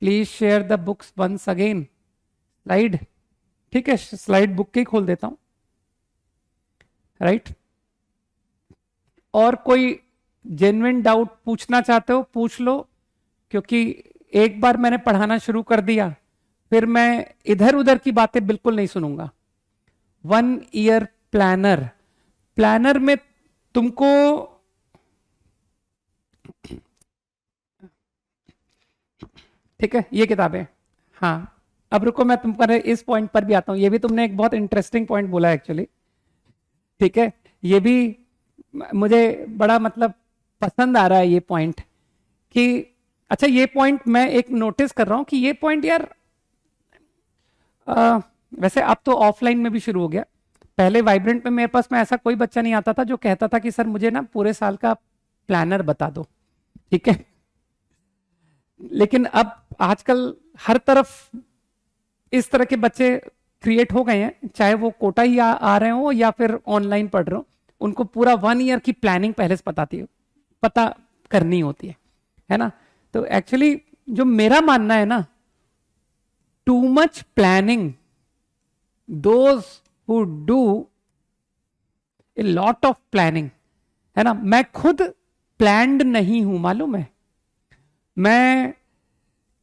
please share the books once again. Slide, ठीक है, स्लाइड बुक के ही खोल देता हूं, राइट। और कोई जेन्युइन डाउट पूछना चाहते हो पूछ लो, क्योंकि एक बार मैंने पढ़ाना शुरू कर दिया फिर मैं इधर उधर की बातें बिल्कुल नहीं सुनूंगा। 1 ईयर प्लानर, प्लानर में तुमको, ठीक है, ये किताबें, हाँ। अब रुको, मैं तुम पर इस पॉइंट पर भी आता हूं, ये भी तुमने एक बहुत इंटरेस्टिंग पॉइंट बोला एक्चुअली, ठीक है। ये भी मुझे बड़ा मतलब पसंद आ रहा है ये पॉइंट कि, अच्छा ये पॉइंट मैं एक नोटिस कर रहा हूं कि ये पॉइंट यार वैसे अब तो ऑफलाइन में भी शुरू हो गया। पहले वाइब्रेंट में मेरे पास में ऐसा कोई बच्चा नहीं आता था जो कहता था कि सर मुझे ना पूरे साल का प्लानर बता दो, ठीक है। लेकिन अब आजकल हर तरफ इस तरह के बच्चे क्रिएट हो गए हैं, चाहे वो कोटा ही आ रहे हो या फिर ऑनलाइन पढ़ रहे हो, उनको पूरा 1 ईयर की प्लानिंग पहले से पता करनी होती है ना। तो एक्चुअली जो मेरा मानना है ना, too much planning, those who do a lot of planning, है ना। मैं खुद प्लान्ड नहीं हूं, मालूम है। मैं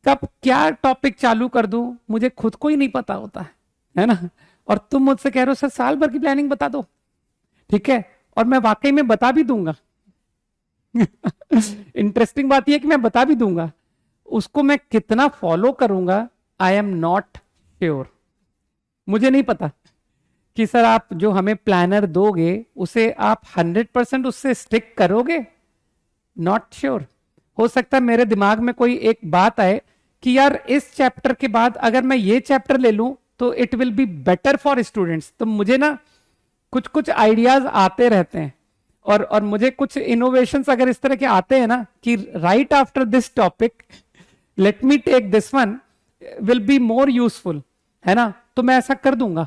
कब क्या टॉपिक चालू कर दूं मुझे खुद को ही नहीं पता होता है ना। और तुम मुझसे कह रहे हो सर साल भर की प्लानिंग बता दो, ठीक है, और मैं वाकई में बता भी दूंगा। इंटरेस्टिंग बात यह है कि मैं बता भी दूंगा, उसको मैं कितना फॉलो करूंगा आई एम नॉट श्योर। मुझे नहीं पता कि सर आप जो हमें प्लानर दोगे उसे आप 100% उससे स्टिक करोगे, नॉट श्योर। हो सकता है मेरे दिमाग में कोई एक बात आए कि यार इस चैप्टर के बाद अगर मैं ये चैप्टर ले लूं तो it will be better for students. तो मुझे ना कुछ कुछ आइडियाज आते रहते हैं, और मुझे कुछ इनोवेशंस अगर इस तरह के आते हैं ना कि right after this topic let me take this one will be more useful, है ना, तो मैं ऐसा कर दूंगा,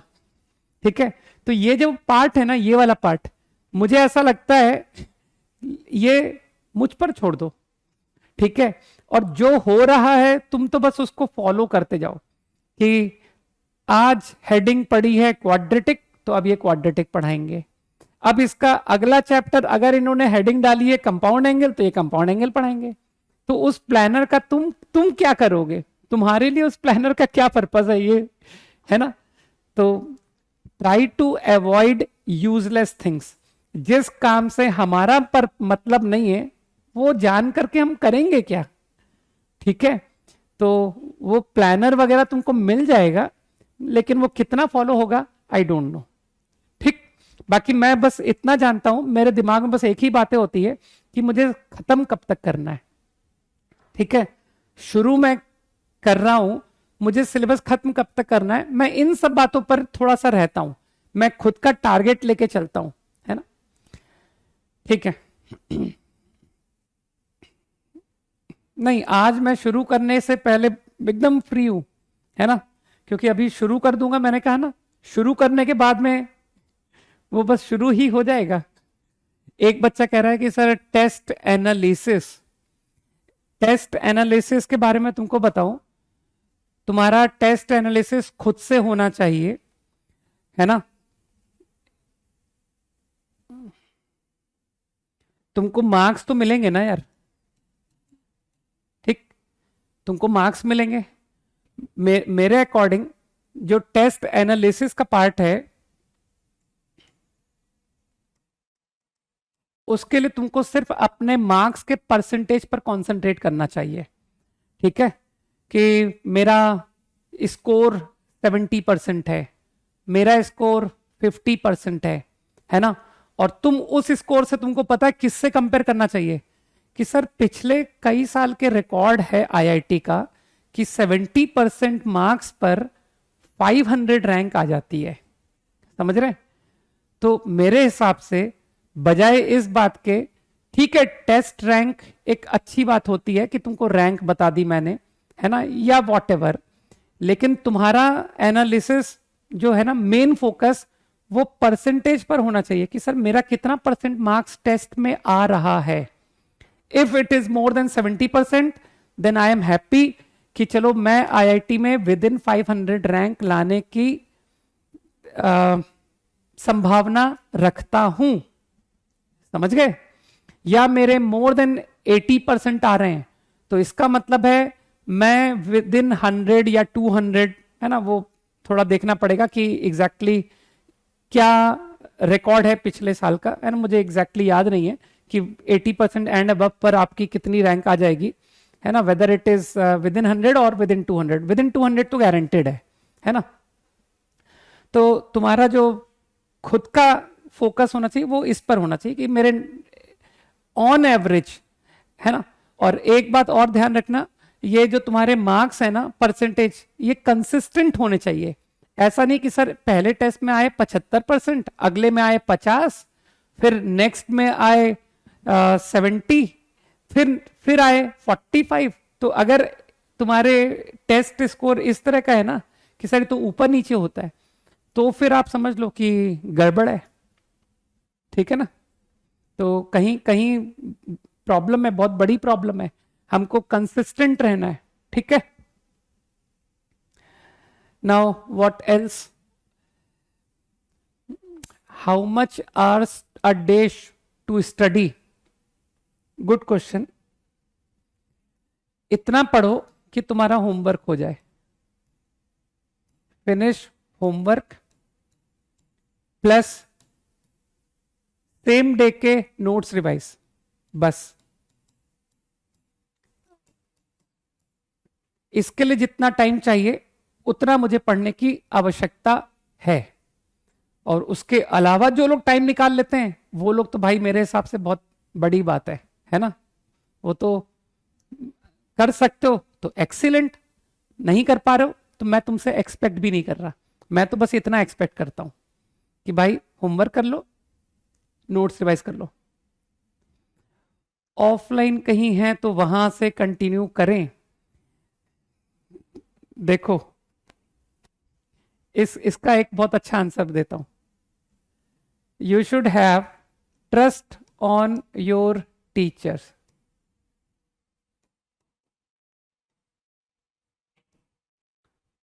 ठीक है, तो ये जो पार्ट है ना, ये वाला पार्ट, मुझे ऐसा लगता है ये मुझ पर छोड़ दो, ठीक है। और जो हो रहा है तुम तो बस उसको फॉलो करते जाओ कि आज हेडिंग पढ़ी है क्वाड्रेटिक, तो अब ये क्वाड्रेटिक पढ़ाएंगे। अब इसका अगला चैप्टर अगर इन्होंने हेडिंग डाली है कंपाउंड एंगल, तो ये कंपाउंड एंगल पढ़ाएंगे। तो उस प्लानर का तुम क्या करोगे, तुम्हारे लिए उस प्लानर का क्या पर्पस है, ये है ना। तो try to avoid useless things. जिस काम से हमारा पर मतलब नहीं है वो जान करके हम करेंगे क्या, ठीक है। तो वो प्लानर वगैरह तुमको मिल जाएगा, लेकिन वो कितना फॉलो होगा आई डोंट नो, ठीक। बाकी मैं बस इतना जानता हूं, मेरे दिमाग में बस एक ही बातें होती है कि मुझे खत्म कब तक करना है, ठीक है। शुरू में कर रहा हूं, मुझे सिलेबस खत्म कब तक करना है, मैं इन सब बातों पर थोड़ा सा रहता हूं, मैं खुद का टारगेट लेके चलता हूं, है ना, ठीक है। नहीं, आज मैं शुरू करने से पहले एकदम फ्री हूं, है ना, क्योंकि अभी शुरू कर दूंगा, मैंने कहा ना, शुरू करने के बाद में वो बस शुरू ही हो जाएगा। एक बच्चा कह रहा है कि सर टेस्ट एनालिसिस के बारे में तुमको बताऊं, तुम्हारा टेस्ट एनालिसिस खुद से होना चाहिए, है ना। तुमको मार्क्स तो मिलेंगे ना यार, ठीक, तुमको मार्क्स मिलेंगे। मेरे अकॉर्डिंग जो टेस्ट एनालिसिस का पार्ट है उसके लिए तुमको सिर्फ अपने मार्क्स के परसेंटेज पर कंसंट्रेट करना चाहिए, ठीक है। कि मेरा स्कोर 70% है, मेरा स्कोर 50% है ना। और तुम उस स्कोर से, तुमको पता है किससे कंपेयर करना चाहिए, कि सर पिछले कई साल के रिकॉर्ड है आईआईटी का कि 70% मार्क्स पर 500 रैंक आ जाती है, समझ रहे। तो मेरे हिसाब से बजाय इस बात के, ठीक है टेस्ट रैंक एक अच्छी बात होती है कि तुमको रैंक बता दी मैंने, है ना, या वॉट, लेकिन तुम्हारा एनालिसिस जो है ना, मेन फोकस वो परसेंटेज पर होना चाहिए कि सर मेरा कितना परसेंट मार्क्स टेस्ट में आ रहा है। If it is more than 70% then I am happy कि चलो मैं आईआईटी में विद इन 500 रैंक लाने की संभावना रखता हूं, समझ गए। या मेरे मोर देन 80% आ रहे हैं, तो इसका मतलब है मैं विद इन 100 या 200, है ना, वो थोड़ा देखना पड़ेगा कि एग्जैक्टली क्या रिकॉर्ड है पिछले साल का, है ना, मुझे एग्जैक्टली याद नहीं है कि 80% एंड अबव पर आपकी कितनी रैंक आ जाएगी, है ना, whether it is with in 100 और विद इन 200। विद इन 200 तो गारंटेड है ना। तो तुम्हारा जो खुद का फोकस होना चाहिए वो इस पर होना चाहिए कि मेरे ऑन एवरेज, है ना। और एक बात और ध्यान रखना, ये जो तुम्हारे मार्क्स है ना, परसेंटेज, ये कंसिस्टेंट होने चाहिए। ऐसा नहीं कि सर पहले टेस्ट में आए 75%, अगले में आए 50, फिर नेक्स्ट में आए 70, फिर आए 45। तो अगर तुम्हारे टेस्ट स्कोर इस तरह का है ना कि सर तो ऊपर नीचे होता है, तो फिर आप समझ लो कि गड़बड़ है, ठीक है ना। तो कहीं कहीं प्रॉब्लम है, बहुत बड़ी प्रॉब्लम है, हमको कंसिस्टेंट रहना है, ठीक है। Now what else, how much hours a day to study, good question. इतना पढ़ो कि तुम्हारा होमवर्क हो जाए, finish homework plus same day के नोट्स रिवाइज, बस। इसके लिए जितना टाइम चाहिए उतना मुझे पढ़ने की आवश्यकता है। और उसके अलावा जो लोग टाइम निकाल लेते हैं वो लोग तो भाई मेरे हिसाब से बहुत बड़ी बात है ना। वो तो कर सकते हो तो एक्सीलेंट, नहीं कर पा रहे हो तो मैं तुमसे एक्सपेक्ट भी नहीं कर रहा, मैं तो बस इतना एक्सपेक्ट करता हूं कि भाई होमवर्क कर लो, नोट्स रिवाइज कर लो। ऑफलाइन कहीं है तो वहां से कंटिन्यू करें। देखो इसका एक बहुत अच्छा आंसर देता हूं। You should have trust on your teachers.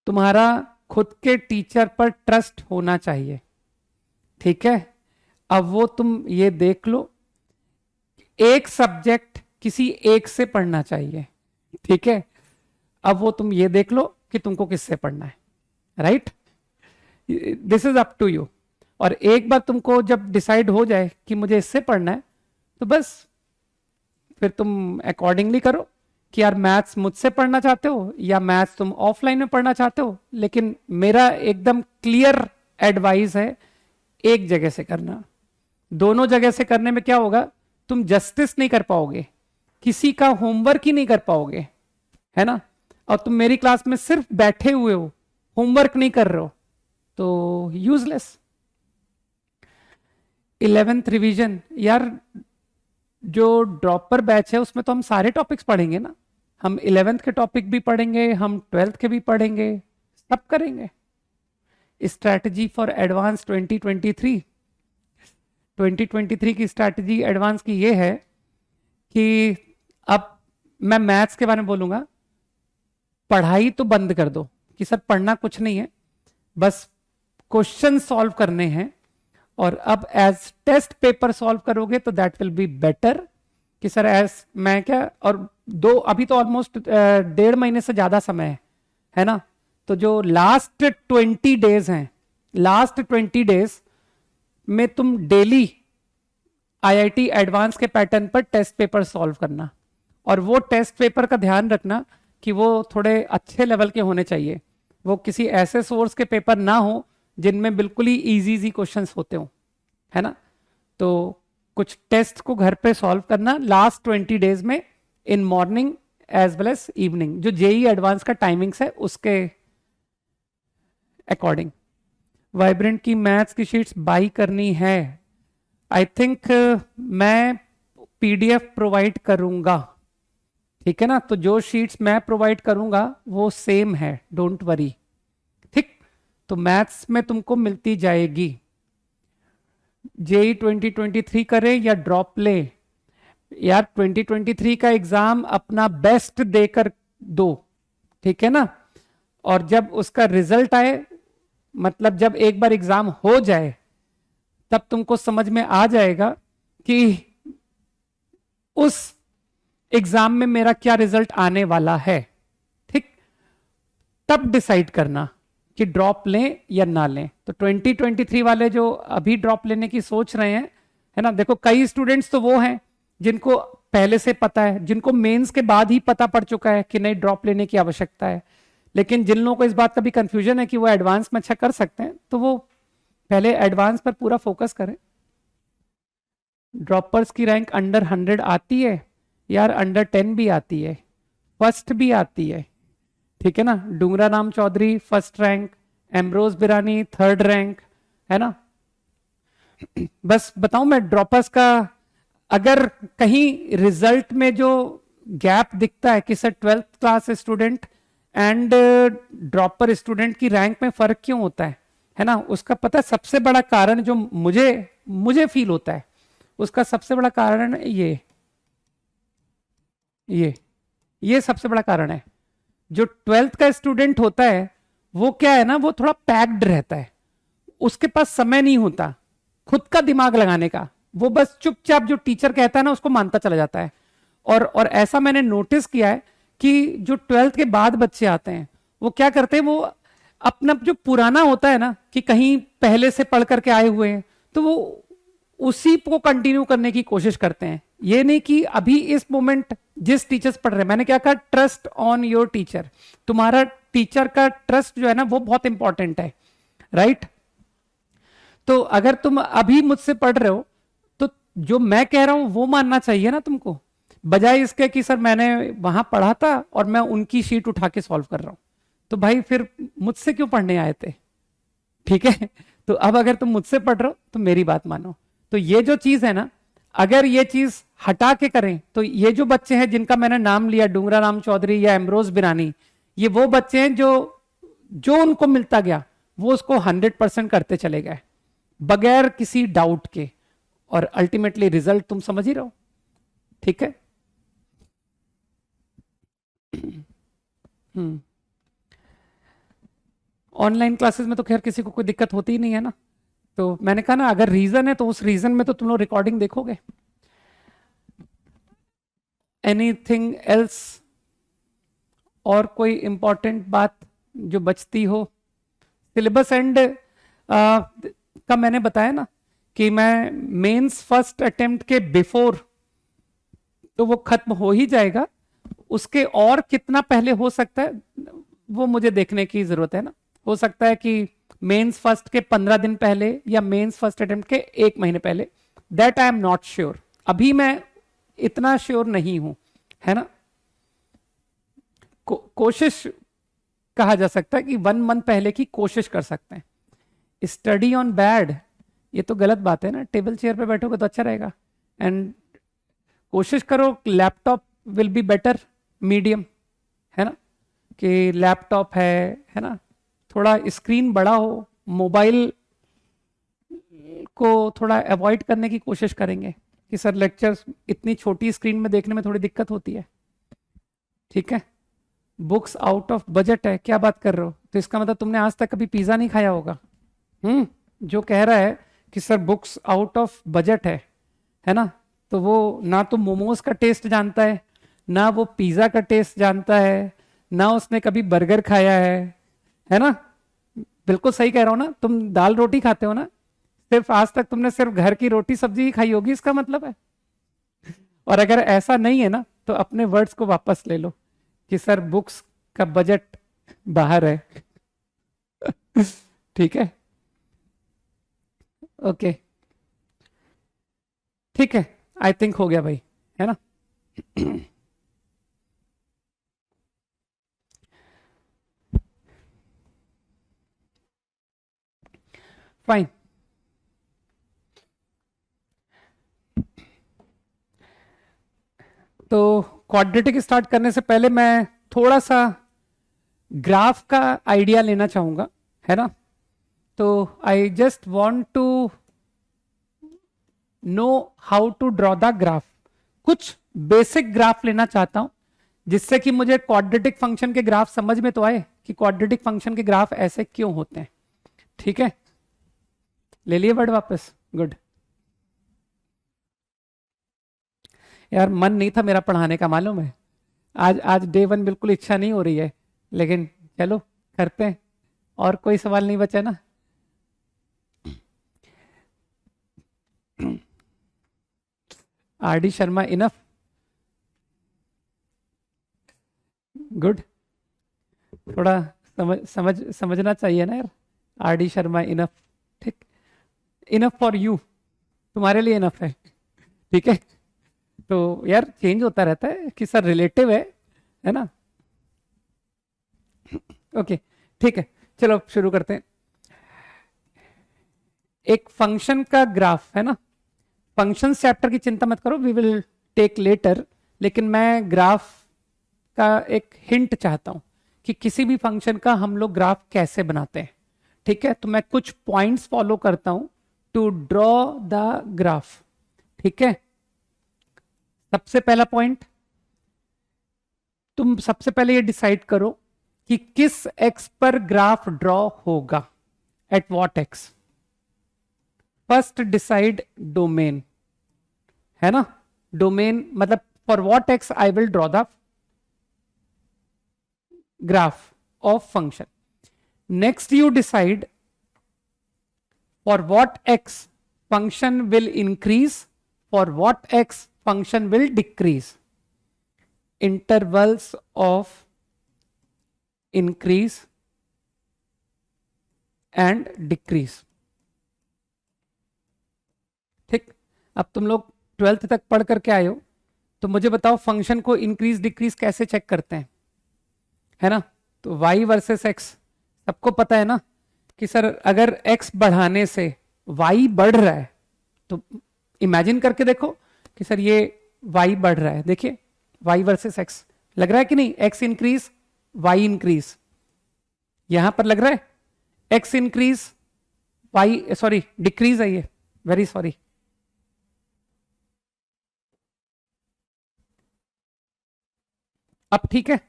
तुम्हारा खुद के टीचर पर ट्रस्ट होना चाहिए, ठीक है। अब वो तुम ये देख लो, एक सब्जेक्ट किसी एक से पढ़ना चाहिए, ठीक है। अब वो तुम ये देख लो कि तुमको किससे पढ़ना है, right. This is up to you. और एक बार तुमको जब डिसाइड हो जाए कि मुझे इससे पढ़ना है, तो बस फिर तुम अकॉर्डिंगली करो कि यार मैथ्स मुझसे पढ़ना चाहते हो या मैथ्स तुम ऑफलाइन में पढ़ना चाहते हो। लेकिन मेरा एकदम क्लियर एडवाइस है, एक जगह से करना। दोनों जगह से करने में क्या होगा, तुम जस्टिस नहीं कर पाओगे, किसी का होमवर्क ही नहीं कर पाओगे, है ना। और तुम मेरी क्लास में सिर्फ बैठे हुए हो, होमवर्क नहीं कर रहे हो, तो यूजलेस। 11th रिवीजन, यार जो ड्रॉपर बैच है उसमें तो हम सारे टॉपिक्स पढ़ेंगे ना। हम 11th के टॉपिक भी पढ़ेंगे, हम 12th के भी पढ़ेंगे, सब करेंगे। स्ट्रैटेजी फॉर एडवांस 2023 की स्ट्रैटेजी एडवांस की ये है कि अब मैं मैथ्स के बारे में बोलूंगा। पढ़ाई तो बंद कर दो कि सर पढ़ना कुछ नहीं है, बस क्वेश्चन सॉल्व करने हैं। और अब एज टेस्ट पेपर सॉल्व करोगे तो दैट विल बी बेटर कि सर एज मैं क्या, और दो अभी तो ऑलमोस्ट 1.5 महीने से ज्यादा समय है ना। तो जो लास्ट 20 डेज हैं, लास्ट 20 डेज में तुम डेली आईआईटी एडवांस के पैटर्न पर टेस्ट पेपर सॉल्व करना। और वो टेस्ट पेपर का ध्यान रखना कि वो थोड़े अच्छे लेवल के होने चाहिए, वो किसी ऐसे सोर्स के पेपर ना हो जिनमें बिल्कुल ही इजी क्वेश्चंस होते हो, है ना। तो कुछ टेस्ट को घर पे सॉल्व करना लास्ट 20 डेज में, in morning as well as evening, जो जेई एडवांस का टाइमिंग्स है उसके अकॉर्डिंग। वाइब्रेंट की मैथ्स की शीट्स बाई करनी है, आई थिंक मैं पीडीएफ प्रोवाइड करूंगा, ठीक है ना। तो जो शीट्स मैं प्रोवाइड करूंगा वो सेम है, डोंट वरी, ठीक। तो मैथ्स में तुमको मिलती जाएगी। जेई 2023 करें या ड्रॉप ले, यार 2023 का एग्जाम अपना बेस्ट देकर दो, ठीक है ना। और जब उसका रिजल्ट आए, मतलब जब एक बार एग्जाम हो जाए, तब तुमको समझ में आ जाएगा कि उस एग्जाम में मेरा क्या रिजल्ट आने वाला है, ठीक। तब डिसाइड करना कि ड्रॉप लें या ना लें। तो 2023 वाले जो अभी ड्रॉप लेने की सोच रहे हैं, है ना, देखो कई स्टूडेंट्स तो वो हैं जिनको पहले से पता है, जिनको मेंस के बाद ही पता पड़ चुका है कि नहीं ड्रॉप लेने की आवश्यकता है। लेकिन जिन लोगों को इस बात का भी कंफ्यूजन है कि वो एडवांस में अच्छा कर सकते हैं, तो वो पहले एडवांस पर पूरा फोकस करें। ड्रॉपर्स की रैंक अंडर 100 आती है, यार अंडर 10 भी आती है, फर्स्ट भी आती है, ठीक है ना। Dungra Ram Choudhary first rank, Ambrose Birani 3rd rank, है ना। बस बताऊं मैं, ड्रॉपर्स का अगर कहीं रिजल्ट में जो गैप दिखता है कि sir 12th class student and dropper student की रैंक में फर्क क्यों होता है ना, उसका पता है सबसे बड़ा कारण जो मुझे फील होता है, उसका सबसे बड़ा कारण ये सबसे बड़ा कारण है। जो 12th का स्टूडेंट होता है वो क्या है ना, वो थोड़ा पैक्ड रहता है, उसके पास समय नहीं होता खुद का दिमाग लगाने का, वो बस चुपचाप जो टीचर कहता है ना उसको मानता चला जाता है। और ऐसा मैंने नोटिस किया है कि जो 12th के बाद बच्चे आते हैं वो क्या करते हैं, वो अपना जो पुराना होता है ना कि कहीं पहले से पढ़ करके आए हुए हैं, तो वो उसी को कंटिन्यू करने की कोशिश करते हैं। ये नहीं कि अभी इस मोमेंट जिस टीचर्स पढ़ रहे हैं, मैंने क्या कहा, ट्रस्ट ऑन योर टीचर, तुम्हारा टीचर का ट्रस्ट जो है ना वो बहुत इंपॉर्टेंट है, राइट। तो अगर तुम अभी मुझसे पढ़ रहे हो तो जो मैं कह रहा हूं वो मानना चाहिए ना तुमको, बजाय इसके कि सर मैंने वहां पढ़ा था और मैं उनकी शीट उठा के सॉल्व कर रहा हूं, तो भाई फिर मुझसे क्यों पढ़ने आए थे, ठीक है। तो अब अगर तुम मुझसे पढ़ रहे हो तो मेरी बात मानो। तो ये जो चीज है ना, अगर ये चीज हटा के करें तो ये जो बच्चे हैं जिनका मैंने नाम लिया, डूंगरा राम चौधरी या एम्ब्रोज बिरानी, ये वो बच्चे हैं जो उनको मिलता गया वो उसको 100% करते चले गए बगैर किसी डाउट के, और अल्टीमेटली रिजल्ट तुम समझ ही रहे हो। ठीक है। ऑनलाइन क्लासेस में तो खैर किसी को कोई दिक्कत होती ही नहीं है ना, तो मैंने कहा ना अगर रीजन है तो उस रीजन में तो तुम लोग रिकॉर्डिंग देखोगे। एनीथिंग एल्स, और कोई इंपॉर्टेंट बात जो बचती हो? सिलेबस एंड का मैंने बताया ना कि मैं मेंस फर्स्ट अटेम्प्ट के बिफोर तो वो खत्म हो ही जाएगा, उसके और कितना पहले हो सकता है वो मुझे देखने की जरूरत है ना। हो सकता है कि मेंस फर्स्ट के 15 दिन पहले या मेंस फर्स्ट अटेम्प्ट के 1 महीने पहले, that I am not sure, अभी मैं इतना श्योर नहीं हूं, है ना। कोशिश कहा जा सकता है कि 1 मंथ पहले की कोशिश कर सकते हैं। स्टडी ऑन बैड, ये तो गलत बात है ना, टेबल चेयर पे बैठोगे तो अच्छा रहेगा। एंड कोशिश करो laptop will be better medium, है ना, कि लैपटॉप है ना, थोड़ा स्क्रीन बड़ा हो, मोबाइल को थोड़ा अवॉइड करने की कोशिश करेंगे कि सर लेक्चर्स इतनी छोटी स्क्रीन में देखने में थोड़ी दिक्कत होती है। ठीक है। बुक्स आउट ऑफ बजट है, क्या बात कर रहे हो? तो इसका मतलब तुमने आज तक कभी पिज्जा नहीं खाया होगा। जो कह रहा है कि sir books out of budget है ना, तो वो ना तो मोमोज का टेस्ट जानता है, ना वो पिज्जा का टेस्ट जानता है, ना उसने कभी बर्गर खाया है ना। बिल्कुल सही कह रहा हूं ना, तुम दाल रोटी खाते हो ना, सिर्फ आज तक तुमने सिर्फ घर की रोटी सब्जी ही खाई होगी, इसका मतलब है। और अगर ऐसा नहीं है ना तो अपने वर्ड्स को वापस ले लो कि सर बुक्स का बजट बाहर है। ठीक है, ओके, ठीक है, आई थिंक हो गया भाई, है ना। फाइन। तो क्वाड्रेटिक स्टार्ट करने से पहले मैं थोड़ा सा ग्राफ का आइडिया लेना चाहूंगा, है ना। तो I just want to know how to draw the graph, कुछ बेसिक ग्राफ लेना चाहता हूं जिससे कि मुझे क्वाड्रेटिक फंक्शन के ग्राफ समझ में तो आए कि क्वाड्रेटिक फंक्शन के ग्राफ ऐसे क्यों होते हैं। ठीक है, ले लिए वर्ड वापस, गुड। यार मन नहीं था मेरा पढ़ाने का, मालूम है, आज आज डे 1 बिल्कुल इच्छा नहीं हो रही है, लेकिन चलो करते हैं। और कोई सवाल नहीं बचा ना? R D Sharma enough, good. थोड़ा समझना चाहिए ना यार, आर डी शर्मा इनफ, ठीक, इनफ फॉर यू, तुम्हारे लिए इनफ है। ठीक है, तो यार चेंज होता रहता है कि सर रिलेटिव है ना। ओके, ठीक है, चलो शुरू करते हैं। एक फंक्शन का ग्राफ, है ना, फंक्शन चैप्टर की चिंता मत करो, वी विल टेक लेटर, लेकिन मैं ग्राफ का एक हिंट चाहता हूं कि किसी भी फंक्शन का हम लोग ग्राफ कैसे बनाते हैं। ठीक है, तो मैं कुछ पॉइंट्स फॉलो करता हूं टू ड्रॉ द ग्राफ। ठीक है, सबसे पहला पॉइंट, तुम सबसे पहले ये डिसाइड करो कि किस एक्स पर ग्राफ ड्रॉ होगा, at what x. First decide domain, है ना, डोमेन मतलब for what x I will draw the graph of function. Next you decide for what x function will increase, for what x function will decrease, intervals of increase and decrease। ठीक, अब तुम लोग 12th तक पढ़ करके आए हो, तो मुझे बताओ फंक्शन को इंक्रीज डिक्रीज कैसे चेक करते हैं, है ना। तो y वर्सेस x सबको पता है ना कि सर अगर x बढ़ाने से y बढ़ रहा है तो इमेजिन करके देखो कि सर ये y बढ़ रहा है, देखिए y वर्सेस x लग रहा है कि नहीं, x इंक्रीज y इंक्रीज, यहां पर लग रहा है x increase, y sorry decrease है ये, वेरी सॉरी, अब ठीक है,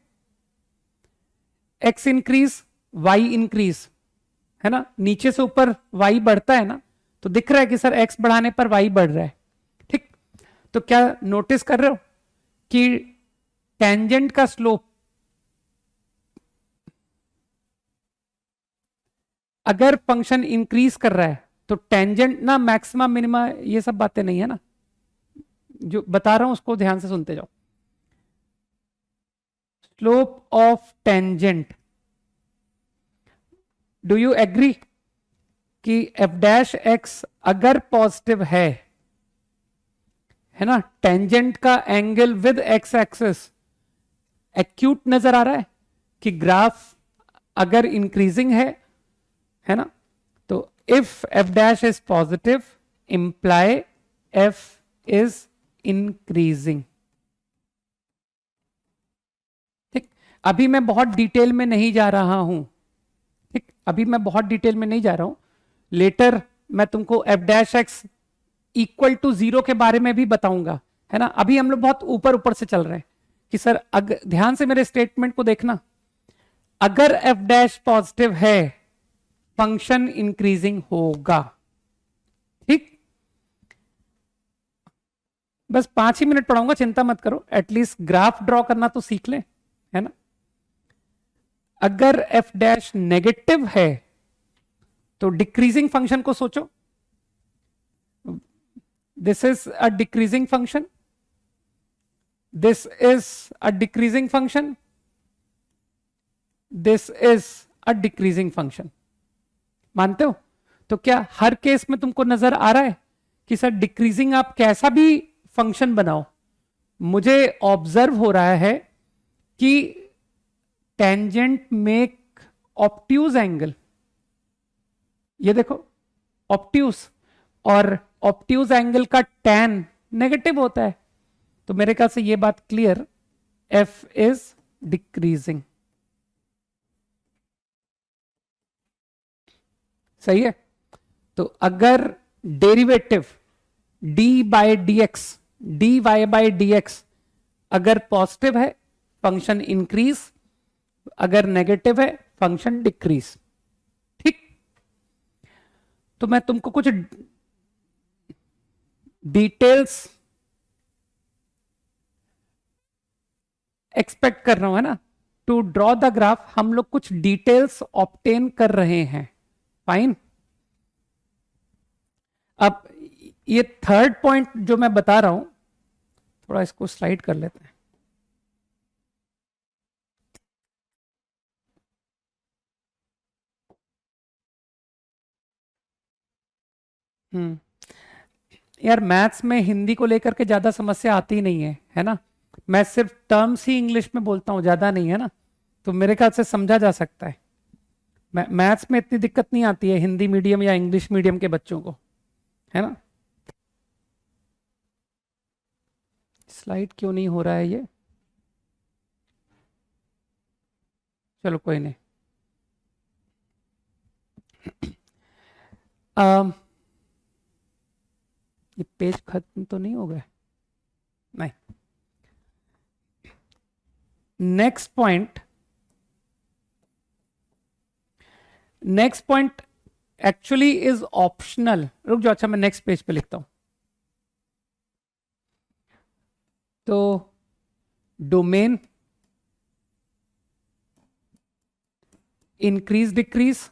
एक्स इंक्रीज वाई इंक्रीज, है ना, नीचे से ऊपर वाई बढ़ता है ना, तो दिख रहा है कि सर एक्स बढ़ाने पर वाई बढ़ रहा है, ठीक। तो क्या नोटिस कर रहे हो कि टेंजेंट का स्लोप अगर फंक्शन इंक्रीज कर रहा है तो टेंजेंट ना मैक्सिमम मिनिमा ये सब बातें नहीं है ना, जो बता रहा हूं उसको ध्यान से सुनते जाओ। Slope of tangent, do you agree कि एफ डैश एक्स अगर पॉजिटिव है ना, टेंजेंट का angle with x axis acute नजर आ रहा है कि ग्राफ अगर इंक्रीजिंग है ना, तो if F dash is positive imply F is increasing, ठीक। अभी मैं बहुत डिटेल में नहीं जा रहा हूं, ठीक, अभी मैं बहुत डिटेल में नहीं जा रहा हूं, लेटर मैं तुमको f dash x equal to 0 के बारे में भी बताऊंगा, है ना। अभी हम लोग बहुत ऊपर ऊपर से चल रहे हैं कि सर ध्यान से मेरे स्टेटमेंट को देखना, अगर एफ डैश पॉजिटिव है फंक्शन इंक्रीजिंग होगा, ठीक। बस 5 ही मिनट पढ़ाऊंगा, चिंता मत करो, एटलीस्ट ग्राफ ड्रॉ करना तो सीख लें, है ना। अगर एफ डैश नेगेटिव है तो डिक्रीजिंग फंक्शन को सोचो, this is a decreasing function, this is a decreasing function, this is a decreasing function, मानते हो। तो क्या हर केस में तुमको नजर आ रहा है कि सर डिक्रीजिंग आप कैसा भी फंक्शन बनाओ, मुझे ऑब्जर्व हो रहा है कि टेंजेंट मेक ऑब्ट्यूज एंगल, ये देखो ऑब्ट्यूज, और ऑब्ट्यूज एंगल का टैन नेगेटिव होता है, तो मेरे ख्याल से ये बात क्लियर, एफ इज डिक्रीजिंग, सही है। तो अगर derivative d by d x, d y by d x अगर पॉजिटिव है फंक्शन इंक्रीज, अगर नेगेटिव है फंक्शन डिक्रीज, ठीक। तो मैं तुमको कुछ डिटेल्स एक्सपेक्ट कर रहा हूं, है ना। टू ड्रॉ द ग्राफ हम लोग कुछ डिटेल्स ऑब्टेन कर रहे हैं, फाइन। अब ये थर्ड पॉइंट जो मैं बता रहा हूं, थोड़ा इसको स्लाइड कर लेते हैं, यार मैथ्स में हिंदी को लेकर के ज्यादा समस्या आती ही नहीं है ना, मैं सिर्फ टर्म्स ही इंग्लिश में बोलता हूं, ज्यादा नहीं, है ना, तो मेरे ख्याल से समझा जा सकता है। मैथ्स में इतनी दिक्कत नहीं आती है हिंदी मीडियम या इंग्लिश मीडियम के बच्चों को, है ना। स्लाइड क्यों नहीं हो रहा है ये, चलो कोई नहीं। ये पेज खत्म तो नहीं हो गए, नहीं। Next point, next point actually is optional, रुक जाओ, अच्छा मैं नेक्स्ट पेज पे लिखता हूं। तो डोमेन इंक्रीज डिक्रीज,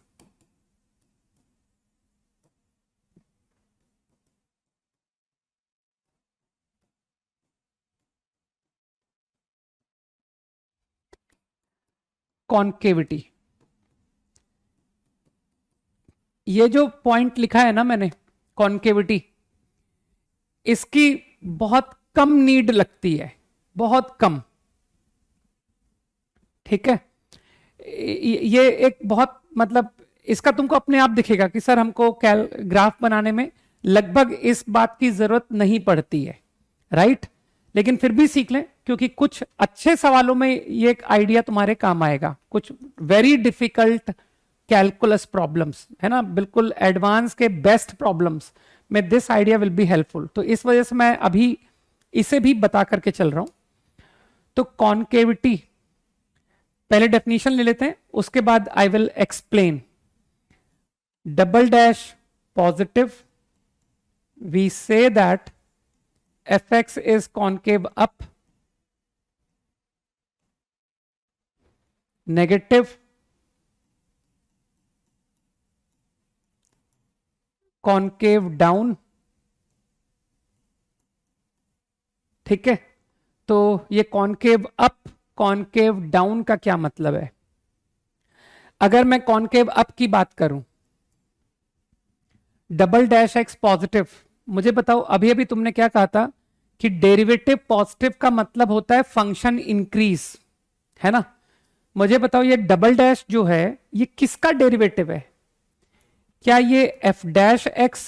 कॉन्केविटी, ये जो पॉइंट लिखा है ना मैंने कॉन्केविटी, इसकी बहुत कम नीड लगती है, बहुत कम, ठीक है। ये एक बहुत मतलब इसका तुमको अपने आप दिखेगा कि सर हमको ग्राफ बनाने में लगभग इस बात की जरूरत नहीं पड़ती है, राइट। लेकिन फिर भी सीख लें क्योंकि कुछ अच्छे सवालों में ये एक आइडिया तुम्हारे काम आएगा, कुछ वेरी डिफिकल्ट कैलकुलस प्रॉब्लम्स, है ना, बिल्कुल एडवांस के बेस्ट प्रॉब्लम्स में this idea will be helpful. तो इस वजह से मैं अभी इसे भी बता करके चल रहा हूं। तो कॉन्केविटी पहले डेफिनेशन ले लेते हैं, उसके बाद I will explain. Double dash positive, we say that fx is concave up, negative concave down। ठीक है, तो ये कॉन्केव अप कॉन्केव डाउन का क्या मतलब है? अगर मैं कॉन्केव अप की बात करूं, डबल डैश एक्स पॉजिटिव, मुझे बताओ अभी अभी तुमने क्या कहा था कि डेरिवेटिव पॉजिटिव का मतलब होता है फंक्शन इंक्रीज, है ना? मुझे बताओ ये डबल डैश जो है ये किसका डेरिवेटिव है? क्या ये एफ डैश एक्स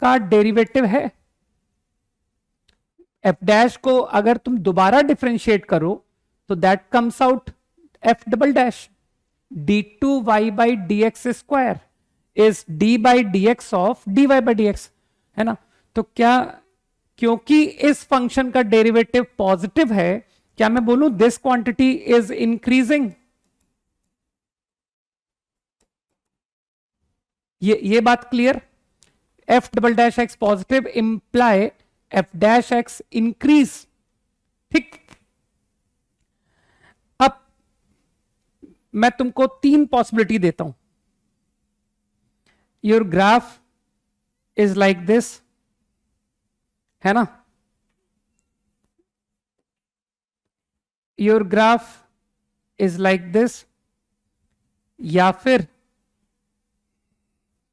का डेरिवेटिव है? एफ डैश को अगर तुम दोबारा डिफरेंशिएट करो तो that comes out f double dash d two y by d x square is d by d x of d y by d x, है ना? तो क्या क्योंकि इस फंक्शन का डेरिवेटिव पॉजिटिव है, क्या मैं बोलूं दिस क्वांटिटी इज इंक्रीजिंग? ये बात clear? F double dash x positive imply F dash x increase. ठीक, अब मैं तुमको 3 पॉसिबिलिटी देता हूं। Your graph is like this, है ना? Your graph is like this, या फिर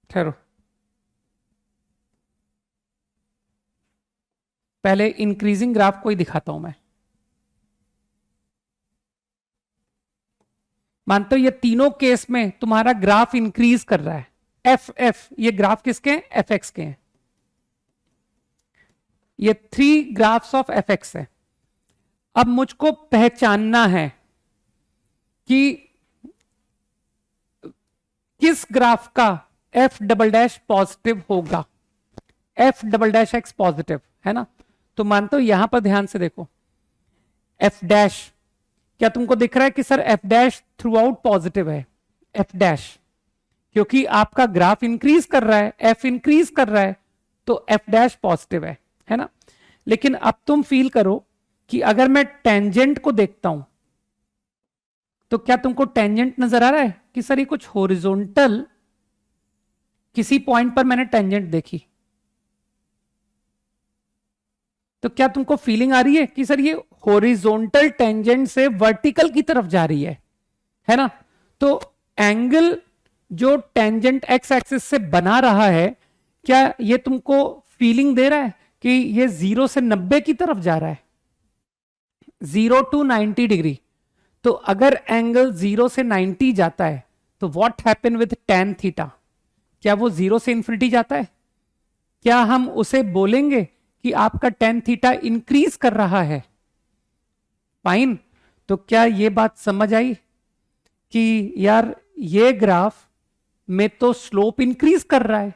ठहरो, पहले इंक्रीजिंग ग्राफ को ही दिखाता हूं मैं। मानते हो ये तीनों केस में तुम्हारा ग्राफ इंक्रीज कर रहा है। एफ एफ ये ग्राफ किसके हैं? एफ एक्स के हैं। ये 3 ग्राफ्स ऑफ एफ एक्स है। अब मुझको पहचानना है कि किस ग्राफ का एफ डबल डैश पॉजिटिव होगा। F double dash x positive, है ना? तो मानते हो यहां पर ध्यान से देखो, एफ डैश, क्या तुमको दिख रहा है कि sir F dash through out positive है? एफ डैश, क्योंकि आपका ग्राफ इंक्रीज कर रहा है, एफ इंक्रीज कर रहा है, तो एफ डैश पॉजिटिव है ना? लेकिन अब तुम फील करो कि अगर मैं टेंजेंट को देखता हूं तो क्या तुमको टेंजेंट नजर आ रहा है कि सर ये कुछ हॉरिजॉन्टल, किसी पॉइंट पर मैंने टेंजेंट देखी, तो क्या तुमको फीलिंग आ रही है कि सर ये हॉरिजॉन्टल टेंजेंट से वर्टिकल की तरफ जा रही है ना? तो एंगल जो टेंजेंट एक्स एक्सिस से बना रहा है, क्या ये तुमको फीलिंग दे रहा है कि ये 0 से 90 की तरफ जा रहा है? 0 to 90 डिग्री। तो अगर एंगल 0 से 90 जाता है तो what happen with tan theta? क्या वो 0 से इंफिनिटी जाता है? क्या हम उसे बोलेंगे कि आपका tan थीटा इंक्रीज कर रहा है? फाइन। तो क्या ये बात समझ आई कि यार ये ग्राफ में तो स्लोप इंक्रीज कर रहा है,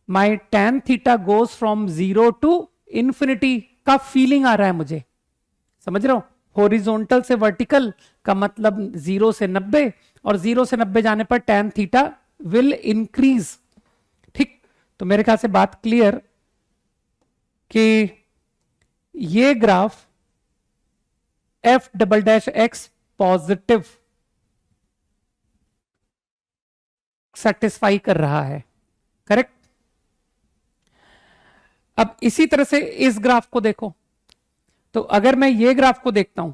my tan theta goes from 0 to infinity का फीलिंग आ रहा है मुझे। समझ रहे हो? हॉरिजॉन्टल से वर्टिकल का मतलब 0 से 90, और 0 से 90 जाने पर tan थीटा विल इंक्रीज। ठीक, तो मेरे ख्याल से बात क्लियर कि ये graph F double dash x positive satisfy कर रहा है, करेक्ट? अब इसी तरह से इस ग्राफ को देखो, तो अगर मैं ये ग्राफ को देखता हूं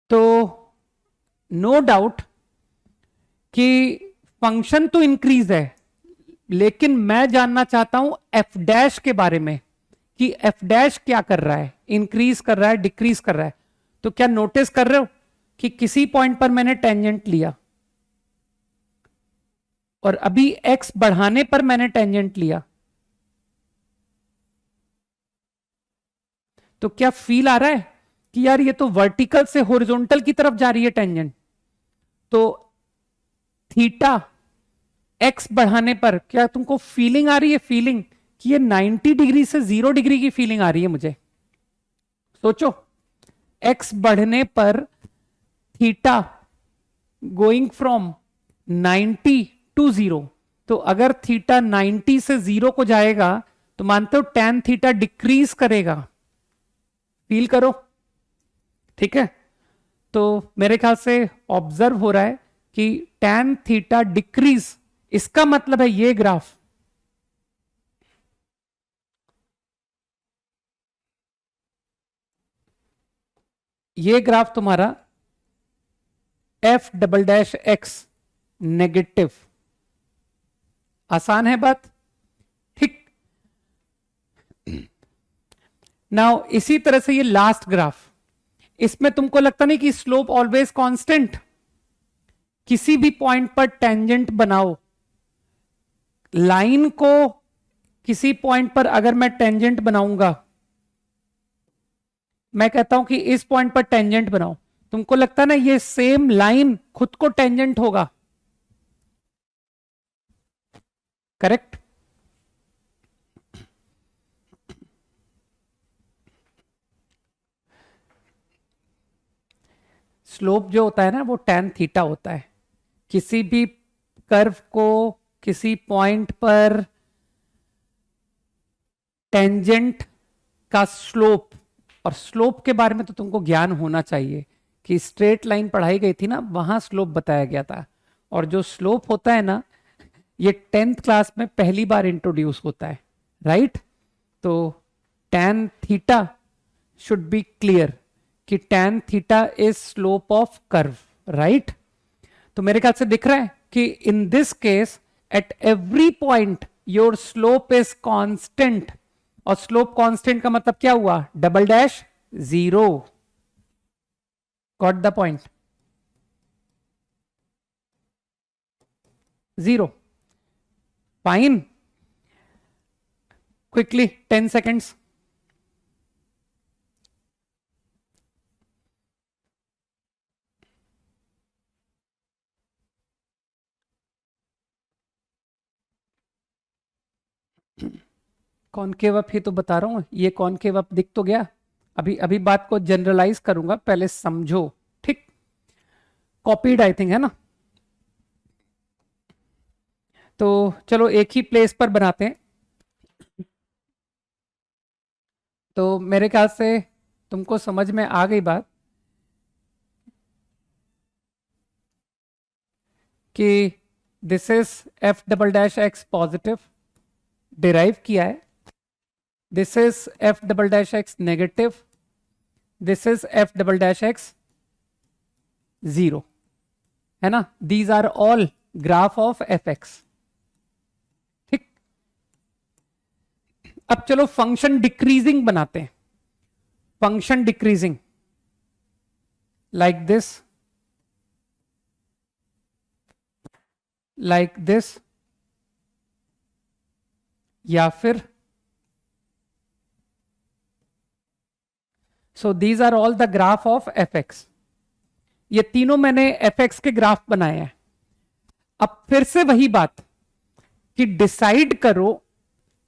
तो नो डाउट कि फंक्शन तो इंक्रीज है, लेकिन मैं जानना चाहता हूं एफ डैश के बारे में कि एफ डैश क्या कर रहा है, इंक्रीज कर रहा है, डिक्रीज कर रहा है? तो क्या नोटिस कर रहे हो कि किसी पॉइंट पर मैंने टेंजेंट लिया और अभी एक्स बढ़ाने पर मैंने टेंजेंट लिया, तो क्या फील आ रहा है कि यार ये तो वर्टिकल से हॉरिजॉन्टल की तरफ जा रही है टेंजेंट? तो थीटा एक्स बढ़ाने पर क्या तुमको फीलिंग आ रही है? फीलिंग कि ये 90 डिग्री से 0 डिग्री की फीलिंग आ रही है मुझे। सोचो, एक्स बढ़ने पर थीटा गोइंग फ्रॉम 90 टू 0, तो अगर थीटा 90 से 0 को जाएगा तो मानते हो tan थीटा डिक्रीज करेगा। फील करो, ठीक है? तो मेरे ख्याल से ऑब्जर्व हो रहा है कि tan थीटा डिक्रीज, इसका मतलब है ये ग्राफ तुम्हारा F double dash x negative. आसान है बात, ठीक? नाउ इसी तरह से ये लास्ट ग्राफ, इसमें तुमको लगता नहीं कि स्लोप ऑलवेज कांस्टेंट? किसी भी पॉइंट पर टेंजेंट बनाओ, लाइन को किसी पॉइंट पर अगर मैं टेंजेंट बनाऊंगा, मैं कहता हूं कि इस पॉइंट पर टेंजेंट बनाओ, तुमको लगता ना ये सेम लाइन खुद को टेंजेंट होगा? करेक्ट? स्लोप जो होता है ना वो tan थीटा होता है। किसी भी कर्व को किसी पॉइंट पर टेंजेंट का स्लोप, और स्लोप के बारे में तो तुमको ज्ञान होना चाहिए कि स्ट्रेट लाइन पढ़ाई गई थी ना, वहां स्लोप बताया गया था। और जो स्लोप होता है ना, ये 10th क्लास में पहली बार इंट्रोड्यूस होता है, राइट? तो tan theta should be clear कि tan theta is slope of curve, right? तो मेरे ख्याल से दिख रहा है कि in this case at every point your slope is constant, और स्लोप कांस्टेंट का मतलब क्या हुआ? Double dash 0। Got the point? 0। Fine, quickly 10 seconds. Concave up ही तो बता रहा हूं, ये कॉनकेव अप दिख तो गया। अभी अभी बात को जनरलाइज करूंगा, पहले समझो, ठीक? कॉपीड आई थिंक है ना? तो चलो एक ही प्लेस पर बनाते हैं। तो मेरे ख्याल से तुमको समझ में आ गई बात कि this is f double dash x positive, derive किया है। This is f double dash x negative, this is f double dash x 0, है ना? These are all graph of f x, ठीक? अब चलो फंक्शन डिक्रीजिंग बनाते हैं। Function decreasing like this, like this, या फिर so these are all the graph of f x. ये तीनों मैंने एफ एक्स के ग्राफ बनाए हैं। अब फिर से वही बात कि डिसाइड करो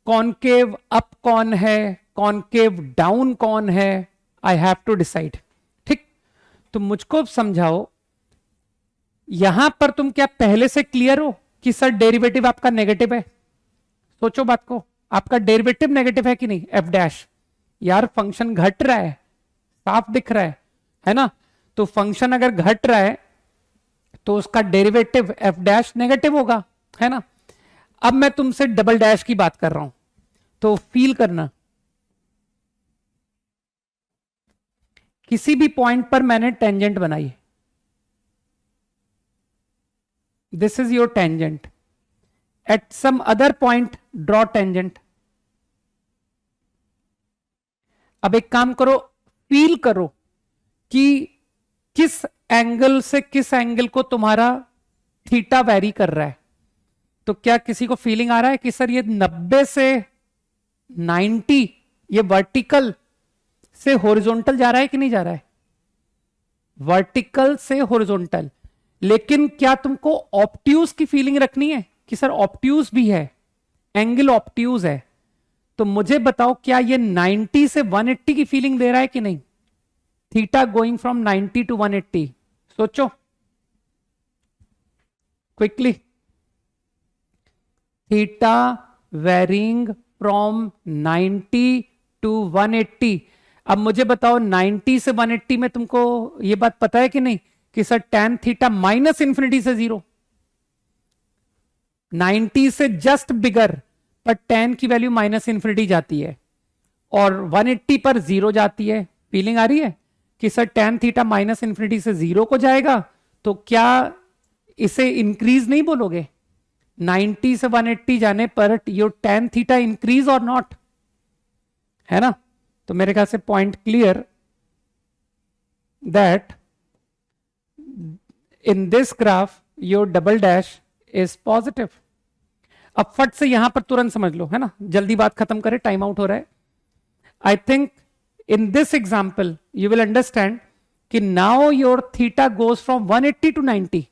कॉनकेव अप कौन है, कॉनकेव डाउन कौन है। आई हैव टू डिसाइड, ठीक? तो मुझको समझाओ, यहां पर तुम क्या पहले से क्लियर हो कि सर डेरिवेटिव आपका नेगेटिव है? सोचो बात को, आपका डेरिवेटिव नेगेटिव है कि नहीं? एफ डैश, यार फंक्शन घट रहा है, साफ दिख रहा है ना? तो फंक्शन अगर घट रहा है तो उसका डेरिवेटिव एफ डैश नेगेटिव होगा, है ना? अब मैं तुमसे डबल डैश की बात कर रहा हूं, तो फील करना, किसी भी पॉइंट पर मैंने टेंजेंट बनाई, this is your tangent. At some other point draw tangent. अब एक काम करो, फील करो कि किस एंगल से किस एंगल को तुम्हारा थीटा वेरी कर रहा है। तो क्या किसी को फीलिंग आ रहा है कि सर ये 90 से 90 ये वर्टिकल से हॉरिजॉन्टल जा रहा है कि नहीं जा रहा है? वर्टिकल से हॉरिजॉन्टल, लेकिन क्या तुमको ऑप्ट्यूज की फीलिंग रखनी है कि सर ऑप्ट्यूज भी है, एंगल ऑप्ट्यूज है, तो मुझे बताओ क्या ये 90 से 180 की फीलिंग दे रहा है कि नहीं? थीटा गोइंग फ्रॉम 90 टू 180, सोचो quickly. Theta varying from 90 to 180। अब मुझे बताओ 90 से 180 में तुमको ये बात पता है कि नहीं कि sir tan theta minus infinity से 0, 90 से जस्ट बिगर, पर tan की वैल्यू माइनस इंफिनिटी जाती है और 180 पर 0 जाती है। फीलिंग आ रही है कि sir tan theta minus infinity से 0 को जाएगा, तो क्या इसे इंक्रीज नहीं बोलोगे? 90 से 180 जाने per your tan theta increase और नॉट, है ना? तो मेरे ख्याल से point clear that in this graph your double dash is positive. अब फट से यहां पर तुरंत समझ लो, है ना, जल्दी बात खत्म करें, टाइम आउट हो रहा है। I think in this example you will understand कि now your theta goes from 180 to 90।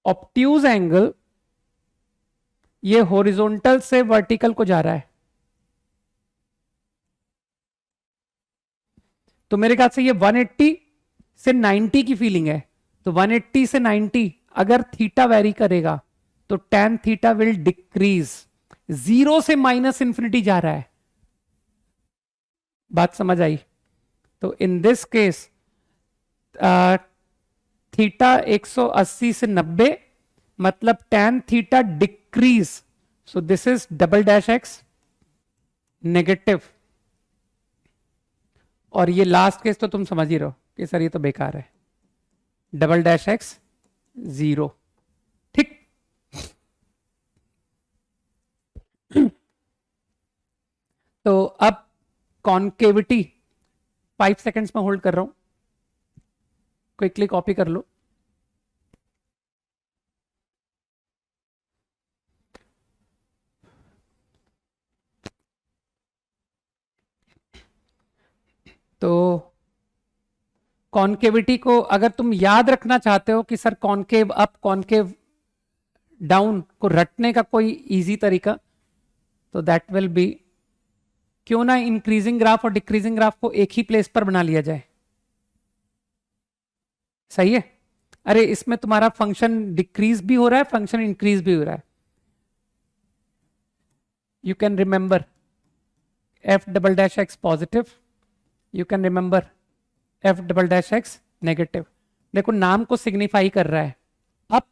Obtuse angle ये हॉरिजॉन्टल से वर्टिकल को जा रहा है, तो मेरे ख्याल से ये 180 से 90 की फीलिंग है। तो 180 से 90 अगर थीटा वेरी करेगा तो tan थीटा विल डिक्रीज, 0 से माइनस इंफिनिटी जा रहा है। बात समझ आई? तो इन दिस केस थीटा 180 से 90 मतलब tan theta decrease, so this is double dash x negative. और ये लास्ट केस तो तुम समझ ही रहो कि सर ये तो बेकार है, डबल डैश एक्स 0, ठीक। तो अब कॉन्केविटी 5 सेकेंड्स में होल्ड कर रहा हूं, क्विकली कॉपी कर लो। तो कॉन्केविटी को अगर तुम याद रखना चाहते हो कि sir concave up concave down को रटने का कोई इजी तरीका, तो दैट विल बी, क्यों ना इंक्रीजिंग ग्राफ और डिक्रीजिंग ग्राफ को एक ही प्लेस पर बना लिया जाए। सही है? अरे इसमें तुम्हारा फंक्शन डिक्रीज भी हो रहा है, फंक्शन इंक्रीज भी हो रहा है। You can remember F double dash x positive, you can remember F double dash x negative. देखो नाम को सिग्निफाई कर रहा है अप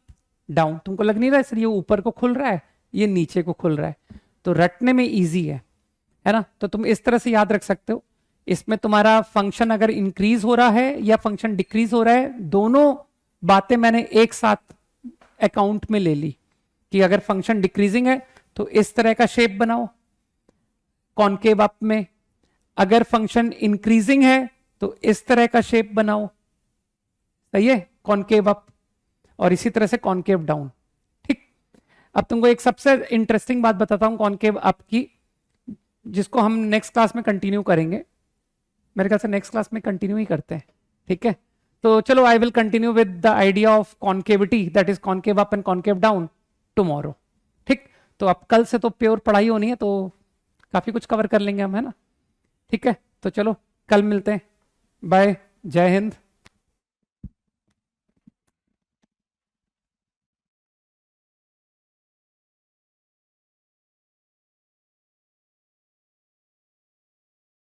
डाउन, तुमको लग नहीं रहा है सर ये ऊपर को खुल रहा है, ये नीचे को खुल रहा है, तो रटने में इजी है ना? तो तुम इस तरह से याद रख सकते हो। इसमें तुम्हारा फंक्शन अगर इंक्रीज हो रहा है या फंक्शन डिक्रीज हो रहा है, दोनों बातें मैंने एक साथ अकाउंट में ले ली कि अगर फंक्शन डिक्रीजिंग है तो इस तरह का शेप बनाओ कॉन्केव अप में, अगर फंक्शन इंक्रीजिंग है तो इस तरह का शेप बनाओ, सही है, कॉन्केव अप, और इसी तरह से कॉन्केव डाउन, ठीक। अब तुमको एक सबसे इंटरेस्टिंग बात बताता हूं कॉन्केव अप की, जिसको हम नेक्स्ट क्लास में कंटिन्यू करेंगे। मेरे ख्याल से नेक्स्ट क्लास में कंटिन्यू ही करते हैं, ठीक है? तो चलो I will continue with the idea of concavity, that is concave up and concave down tomorrow, ठीक। तो अब कल से तो प्योर पढ़ाई होनी है, तो काफी कुछ कवर कर लेंगे हम, है ना? ठीक है, तो चलो कल मिलते हैं, बाय, जय हिंद।